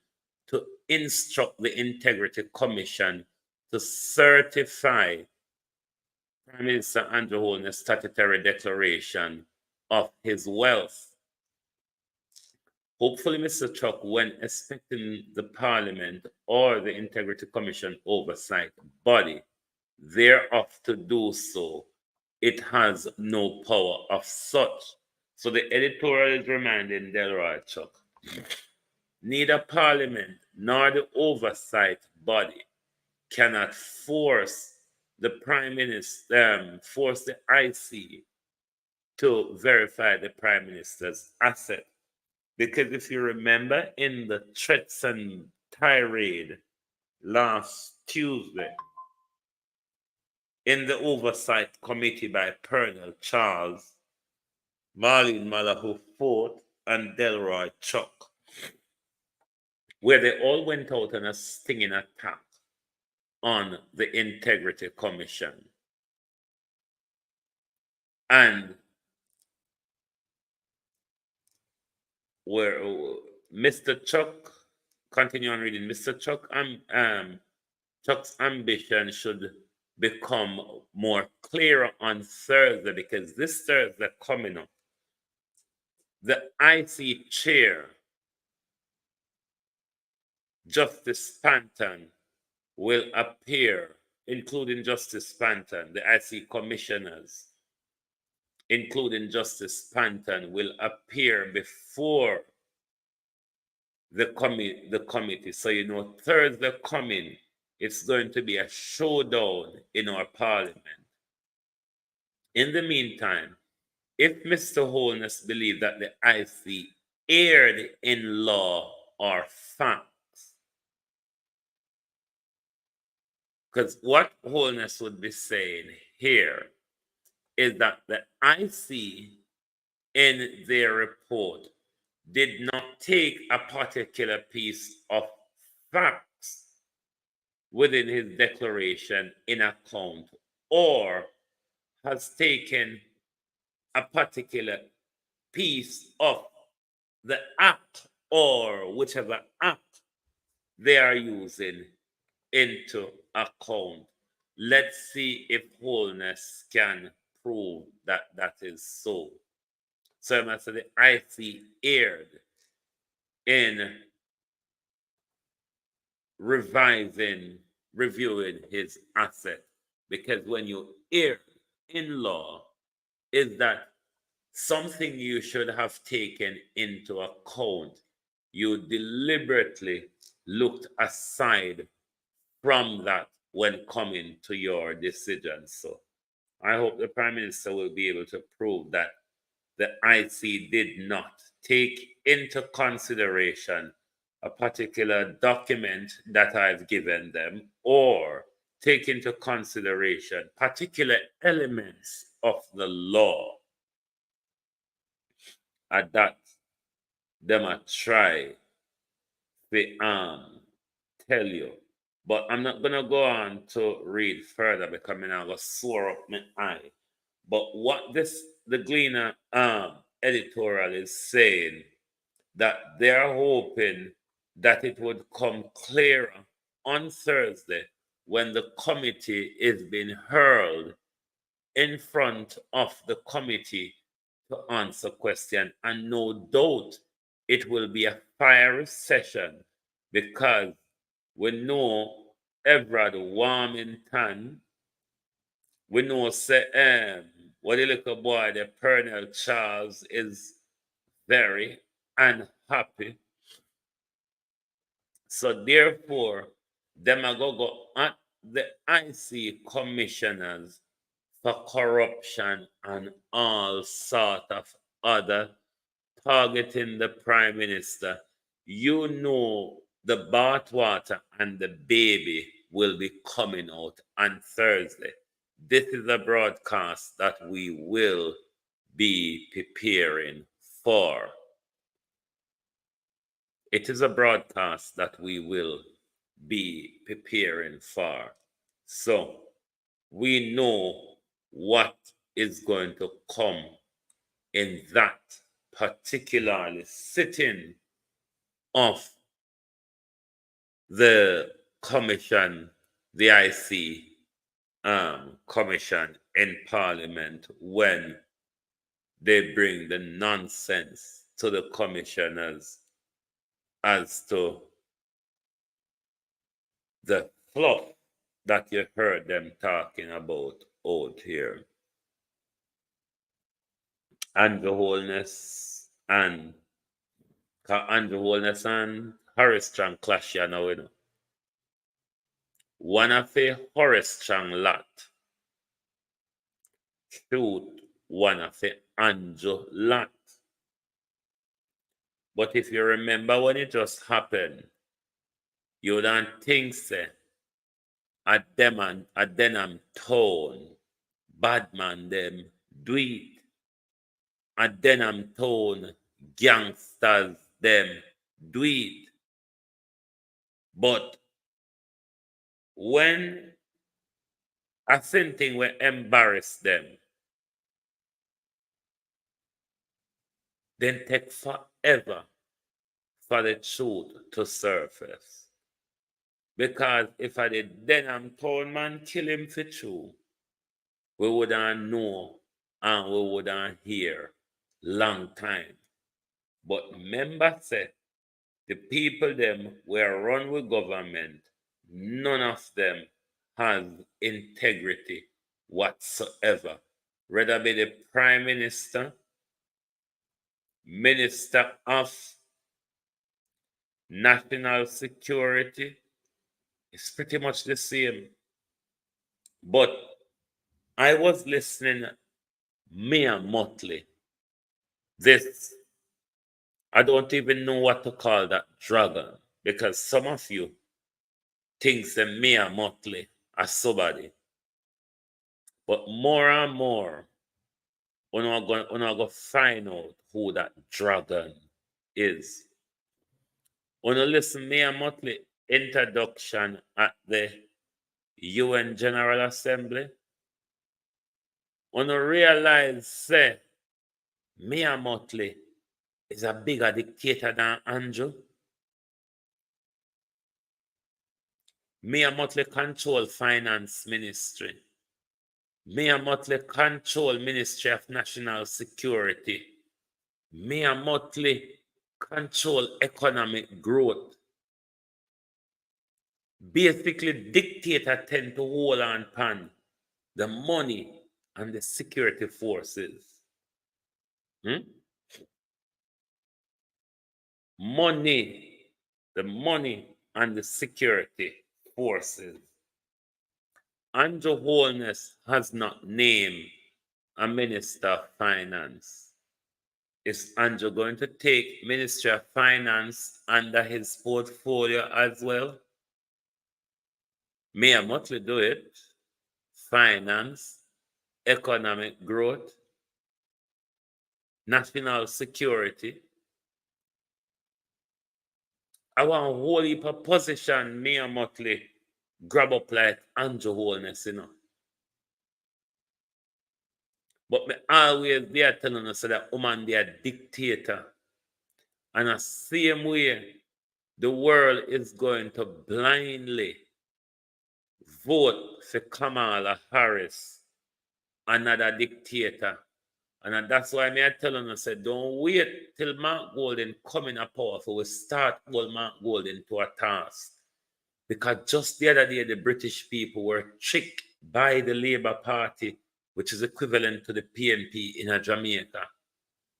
to instruct the Integrity Commission to certify Prime Minister Andrew Holness's statutory declaration of his wealth. Hopefully, Mr. Chuck, when expecting the Parliament or the Integrity Commission oversight body thereof to do so, it has no power of such. So the editorial is reminding Delroy Chuck, neither Parliament nor the oversight body cannot force the Prime Minister, force the IC to verify the Prime Minister's asset. Because if you remember in the threats and tirade last Tuesday, in the oversight committee by Pernell Charles, Marlene Malahou Fort, and Delroy Chuck, where they all went out on a stinging attack on the Integrity Commission. And where Mr. Chuck, continue on reading, Mr. Chuck, Chuck's ambition should become more clear on Thursday, because this Thursday coming up, the IC chair, Justice Panton, will appear, including Justice Panton, the IC commissioners, including Justice Panton, will appear before the committee. So, Thursday coming it's going to be a showdown in our parliament. In the meantime, if Mr. Holness believes that the IC erred in law or facts, because what Holness would be saying here is that the IC in their report did not take a particular piece of facts within his declaration in account, or has taken a particular piece of the act or whichever act they are using into account. Let's see if Holness can prove that that is so. So I must say the IC erred in reviewing his asset, because when you err in law, is that something you should have taken into account. You deliberately looked aside from that when coming to your decision. So I hope the Prime Minister will be able to prove that the IC did not take into consideration a particular document that I've given them, or take into consideration particular elements of the law that them a try to tell you. But I'm not gonna go on to read further because I'm gonna sore up my eye. But what the Gleaner editorial is saying, that they're hoping that it would come clearer on Thursday when the committee is being hurled in front of the committee to answer questions. And no doubt it will be a fiery session, because we know Everard Warmington, we know what the little boy, the Pernell Charles, is very unhappy. So therefore, them are go at the IC commissioners for corruption and all sort of other targeting the Prime Minister. You know the bathwater and the baby will be coming out on Thursday. This is a broadcast that we will be preparing for. It is a broadcast that we will be preparing for. So we know what is going to come in that particularly sitting of the commission, the IC commission in Parliament, when they bring the nonsense to the commissioners as to the fluff that you heard them talking about out here. Andrew Holness and Horace Strang clash here now, you know. One of the Horace Strang lot shoot one of the Andrew lot. But if you remember when it just happened, you don't think say at Denham Town, bad man them do it. At Denham Town, gangsters them do it. But when a thing will embarrass them, then take forever for the truth to surface. Because if I did Denham Town man kill him for true, we wouldn't know and we wouldn't hear long time. But remember say, the people them were run with government, none of them has integrity whatsoever. Whether be the Prime Minister, Minister of National Security, It's pretty much the same. But I was listening Mia Motley. This, I don't even know what to call that dragon, because some of you think that Mia Motley as somebody. But more and more, we're not going to find out who that dragon is. When you listen Mia Motley introduction at the UN General Assembly, when you realize, say, Mia Motley is a bigger dictator than Andrew. Mia Motley control finance ministry. Mia Motley control Ministry of National Security. Mia Motley control economic growth. Basically, dictator tend to hold on pan the money and the security forces. The money and the security forces. Andrew Holness has not named a Minister of Finance. Is Andrew going to take Ministry of Finance under his portfolio as well? Mia Motley do it. Finance, economic growth, national security. I want a whole heap of position Mia Motley grab up like Andrew Holness, you know. But me always there telling us that woman they are dictator. And the same way, the world is going to blindly vote for Kamala Harris, another dictator. And that's why me I telling us that don't wait till Mark Golding come in a power for we start hold Mark Golding to a task. Because just the other day, the British people were tricked by the Labour Party, which is equivalent to the PNP in Jamaica.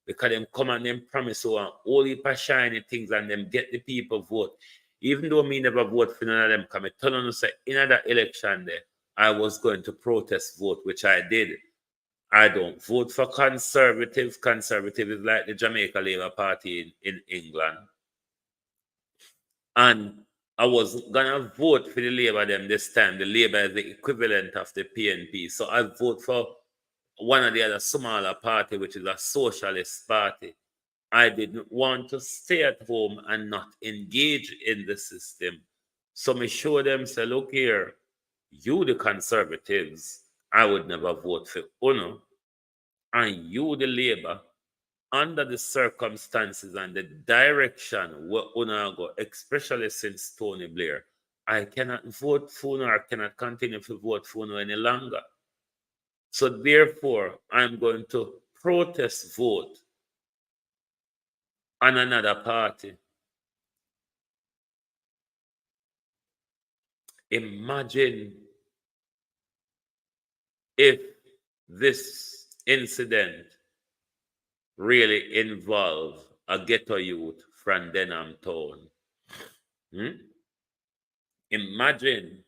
Because them come and them promise one whole heap of shiny things and them get the people vote. Even though me never vote for none of them, come tell us that in that election there, I was going to protest vote, which I did. I don't vote for conservatives. Conservative is like the Jamaica Labour Party in England. And I was gonna vote for the Labour them this time. The Labour is the equivalent of the PNP. So I vote for one of the other smaller party, which is a socialist party. I didn't want to stay at home and not engage in the system. So me show them, say, look here, you the conservatives, I would never vote for UNO. And you the Labour, under the circumstances and the direction where UNO go, especially since Tony Blair, I cannot vote for UNO or cannot continue to vote for UNO any longer. So therefore, I'm going to protest vote on another party. Imagine if this incident really involved a ghetto youth from Denham Town. Imagine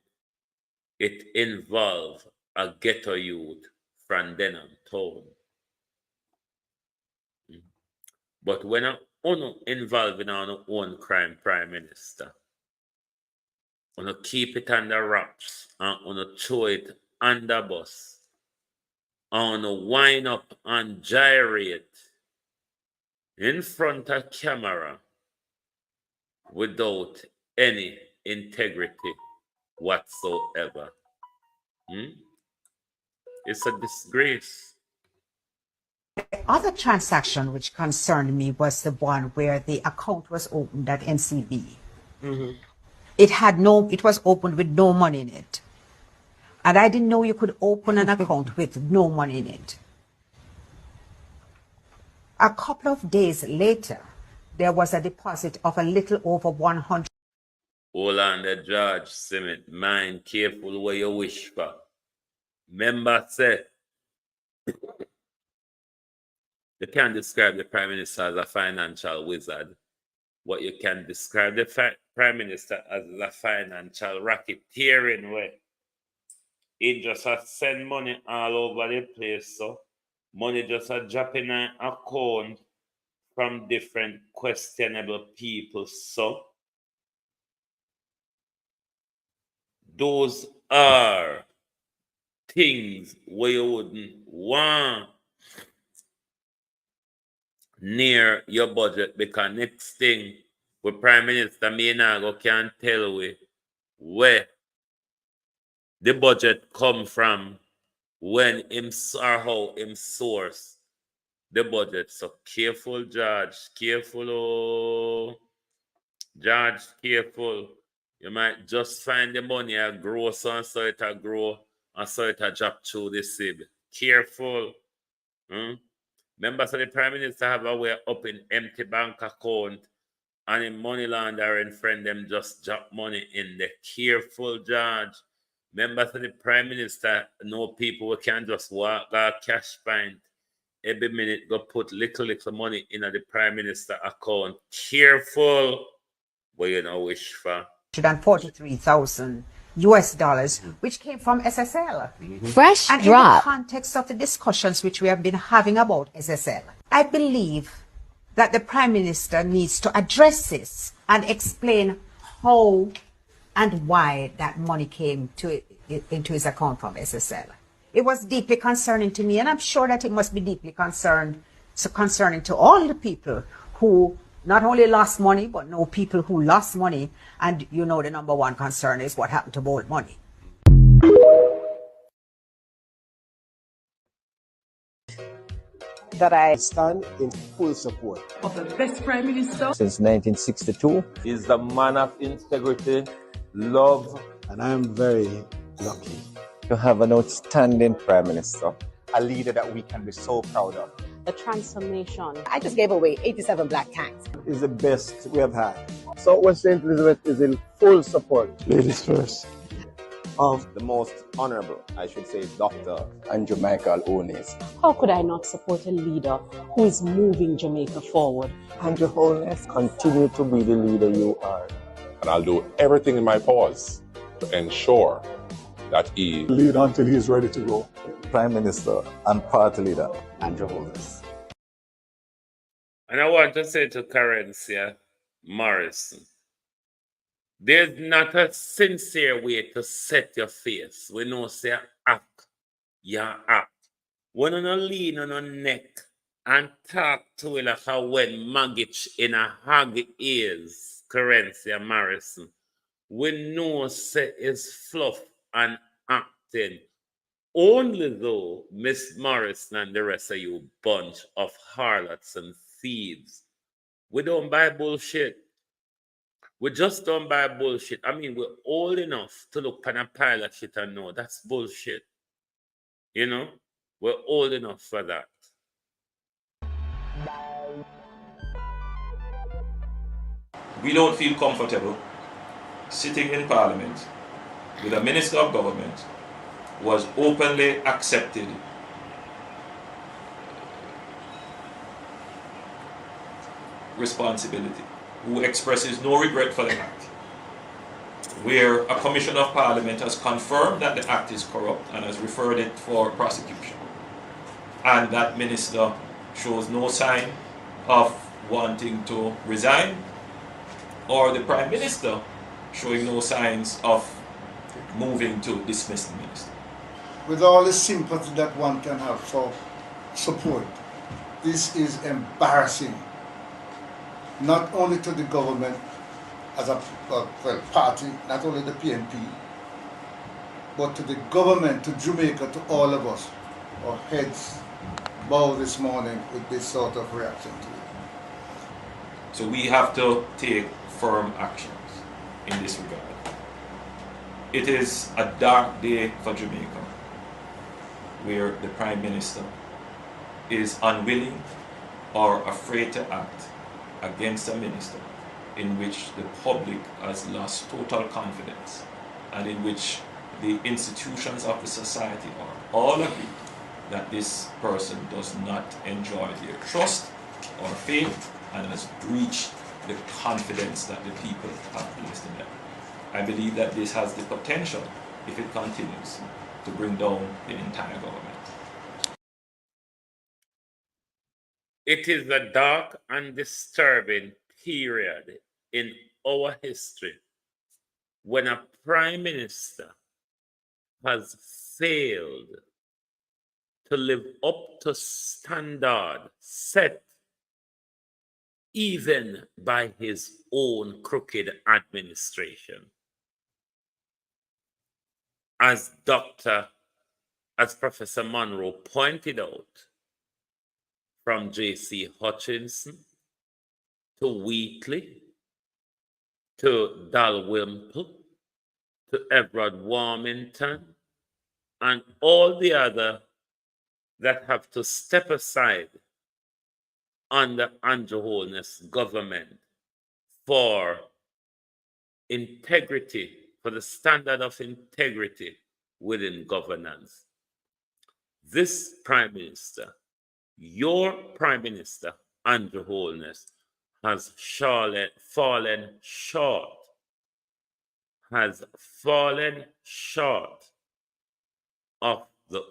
it involved a ghetto youth from Denham Town. But when UNO involved in our own crime prime minister, UNO keep it under wraps and UNO throw it under bus, and UNO wind up and gyrate in front of camera without any integrity whatsoever. It's a disgrace. The other transaction which concerned me was the one where the account was opened at NCB. It was opened with no money in it. And I didn't know you could open an account with no money in it. A couple of days later, there was a deposit of a little over 100. Hold on, the judge, Simit. Mind careful what you wish for. Member said, they can't describe the Prime Minister as a financial wizard. what you can describe the Prime Minister as a financial racketeering way. He just a send money all over the place, so money just a drop in an account from different questionable people. So those are things where you wouldn't want near your budget, because next thing with Prime Minister Minago can tell we where the budget come from, when him or how him source the budget. So careful, George. Careful, oh. George, careful. You might just find the money a grow, so it a grow, and so it a drop through the sieve. Careful. Members of the Prime Minister have a way of opening empty bank account, and in money laundering friend them just drop money in the. Careful, George. Members of the Prime Minister know people who can just walk a cash point every minute, go put little money in the Prime Minister account. Careful what you know wish for. $143,000 US, which came from SSL. Fresh and drop. in the context of the discussions which we have been having about SSL, I believe that the Prime Minister needs to address this and explain how and why that money came into his account from SSL. It was deeply concerning to me, and I'm sure that it must be deeply concerning to all the people who not only lost money, but know people who lost money. And you know the number one concern is what happened to bold money. That I stand in full support of the best Prime Minister since 1962. Is the man of integrity, love, and I am very lucky to have an outstanding Prime Minister, a leader that we can be so proud of. The transformation. I just gave away 87 black tanks. is the best we have had. Southwest St. Elizabeth is in full support Ladies first. of the most honorable, I should say, Dr. Andrew Michael Owens. How could I not support a leader who is moving Jamaica forward? Andrew Holness, continue to be the leader you are. And I'll do everything in my powers to ensure that he Lead until he is ready to go. Prime Minister and Party Leader Andrew Holness. And I want to say to Karencia Morrison, there's not a sincere way to set your face. We know say act, ya act. When you no lean on your neck and talk to it like how when Magich in a hug is, Karencia Morrison, we know say is fluff and acting. Only though Miss Morrison and the rest of you bunch of harlots and thieves, we don't buy bullshit. We just don't buy bullshit. I mean, we're old enough to look on a pile of shit and know that's bullshit. You know? We're old enough for that. We don't feel comfortable sitting in Parliament with a Minister of Government who has openly accepted responsibility, who expresses no regret for the act, where a Commission of Parliament has confirmed that the act is corrupt and has referred it for prosecution, and that minister shows no sign of wanting to resign, or the Prime Minister showing no signs of moving to dismiss the minister. With all the sympathy that one can have for support, this is embarrassing, not only to the government as a party, not only the PNP, but to the government, to Jamaica, to all of us. Our heads bow this morning with this sort of reaction to it. So we have to take firm actions in this regard. It is a dark day for Jamaica, where the Prime Minister is unwilling or afraid to act against a minister in which the public has lost total confidence and in which the institutions of the society are all agree that this person does not enjoy their trust or faith and has breached the confidence that the people have placed in them. I believe that this has the potential, if it continues, to bring down the entire government. It is a dark and disturbing period in our history when a prime minister has failed to live up to standard set even by his own crooked administration. As Professor Monroe pointed out, from J.C. Hutchinson to Wheatley to Dalrymple to Everett Warmington and all the other that have to step aside under Andrew Holness' government for integrity, for the standard of integrity within governance. This Prime Minister, your Prime Minister, Andrew Holness, has fallen short of the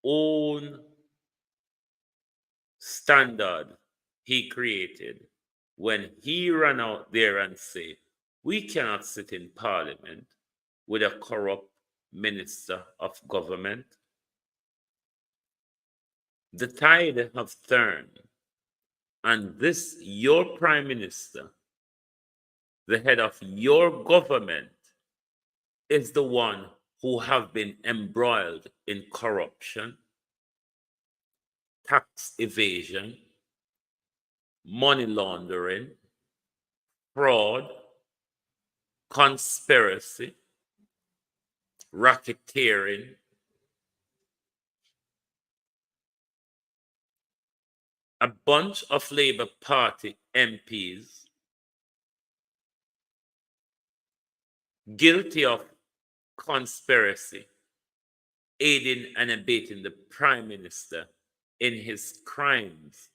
own standard he created when he ran out there and said, we cannot sit in Parliament with a corrupt Minister of Government. The tide have turned, and this, your Prime Minister, the head of your government, is the one who have been embroiled in corruption, tax evasion, money laundering, fraud, conspiracy, racketeering, a bunch of Labour Party MPs guilty of conspiracy, aiding and abetting the Prime Minister in his crimes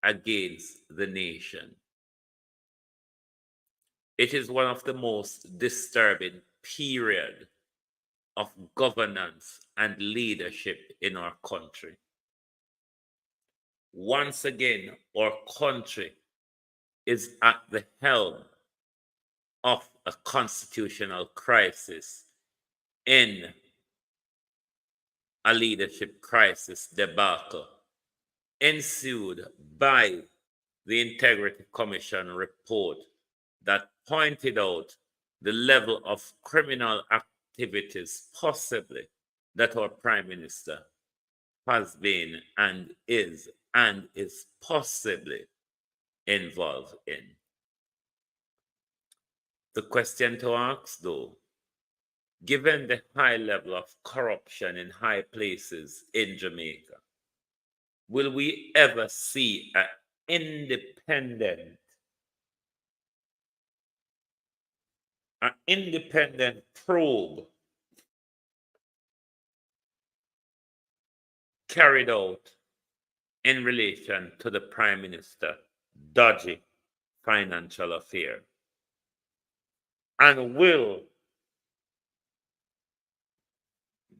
against the nation. It is one of the most disturbing periods of governance and leadership in our country. Once again, our country is at the helm of a constitutional crisis in a leadership crisis debacle ensued by the Integrity Commission report that pointed out the level of criminal activities possibly that our Prime Minister has been and is possibly involved in. The question to ask, though, given the high level of corruption in high places in Jamaica, will we ever see an independent probe carried out in relation to the Prime Minister's dodgy financial affair? And will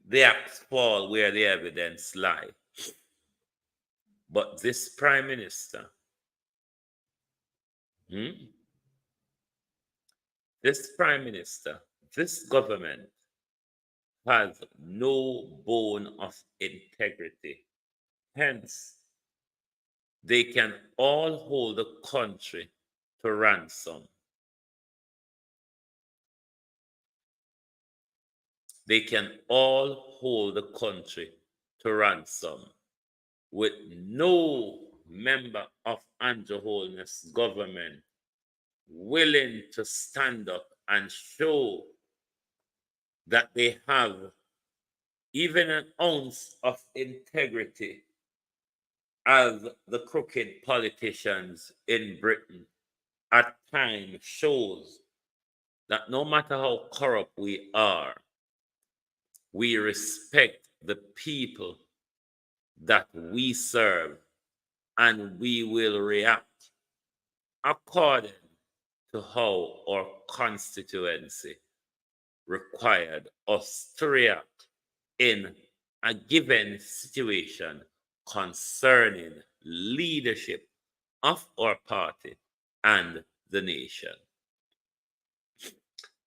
the acts fall where the evidence lie? But this Prime Minister, this government has no bone of integrity. Hence, they can all hold the country to ransom. They can all hold the country to ransom with no member of Andrew Holness' government willing to stand up and show that they have even an ounce of integrity, as the crooked politicians in Britain at times shows that no matter how corrupt we are, we respect the people that we serve, and we will react according to how our constituency required us to react in a given situation concerning leadership of our party and the nation.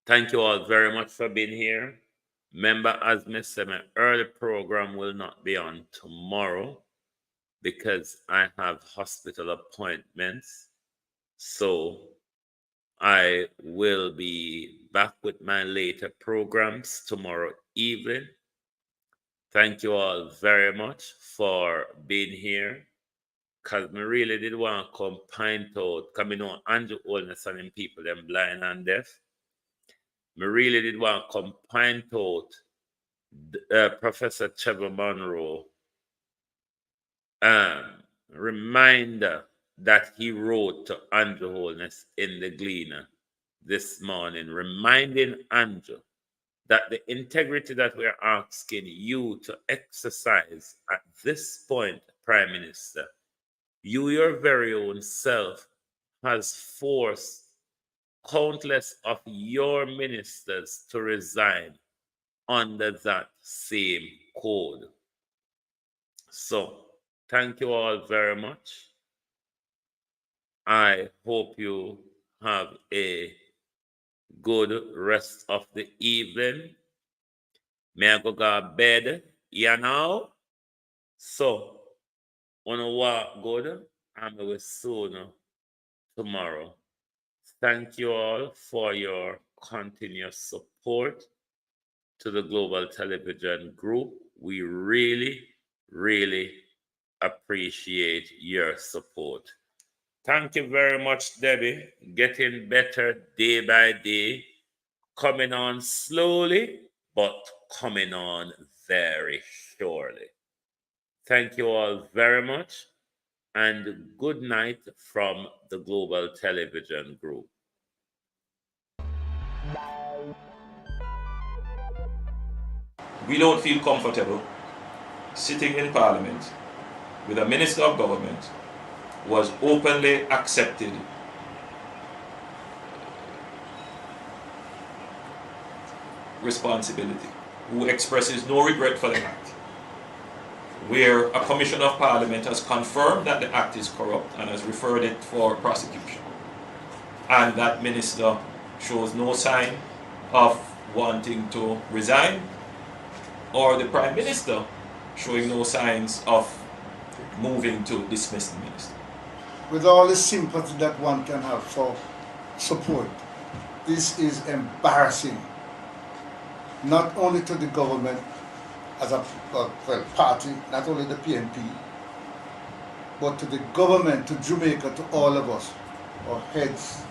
Thank you all very much for being here. Remember, as I said, my early program will not be on tomorrow because I have hospital appointments. So I will be back with my later programs tomorrow evening. Thank you all very much for being here. Because I really did want to come point out, because I know Andrew Holness and them people, them blind and deaf. I really did want to come point out Professor Trevor Monroe reminder that he wrote to Andrew Holness in the Gleaner this morning, reminding Andrew that the integrity that we're asking you to exercise at this point, Prime Minister, you, your very own self, has forced countless of your ministers to resign under that same code. So, thank you all very much. I hope you have a good rest of the evening. May I go to bed? Yeah, now? So, on a walk good, and we will soon tomorrow. Thank you all for your continuous support to the Global Television Group. We really, really appreciate your support. Thank you very much, Debbie. Getting better day by day. Coming on slowly, but coming on very surely. Thank you all very much, and good night from the Global Television Group. We don't feel comfortable sitting in Parliament with a Minister of Government who has openly accepted responsibility, who expresses no regret for the act, where a Commission of Parliament has confirmed that the act is corrupt and has referred it for prosecution, and that minister shows no sign of wanting to resign, or the Prime Minister showing no signs of moving to dismiss the minister. With all the sympathy that one can have for support, this is embarrassing, not only to the government as a party, not only the PNP, but to the government, to Jamaica, to all of us. Our heads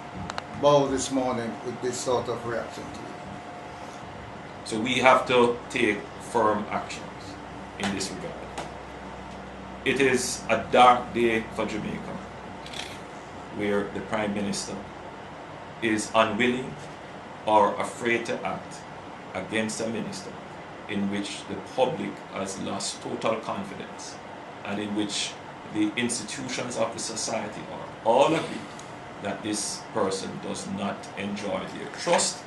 bow this morning with this sort of reaction to it. So we have to take firm actions in this regard. It is a dark day for Jamaica, where the Prime Minister is unwilling or afraid to act against a minister in which the public has lost total confidence and in which the institutions of the society are all agreed that this person does not enjoy their trust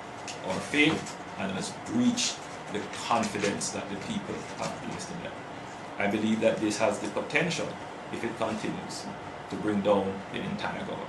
or faith and has breached the confidence that the people have placed in them. I believe that this has the potential, if it continues, to bring down the entire government.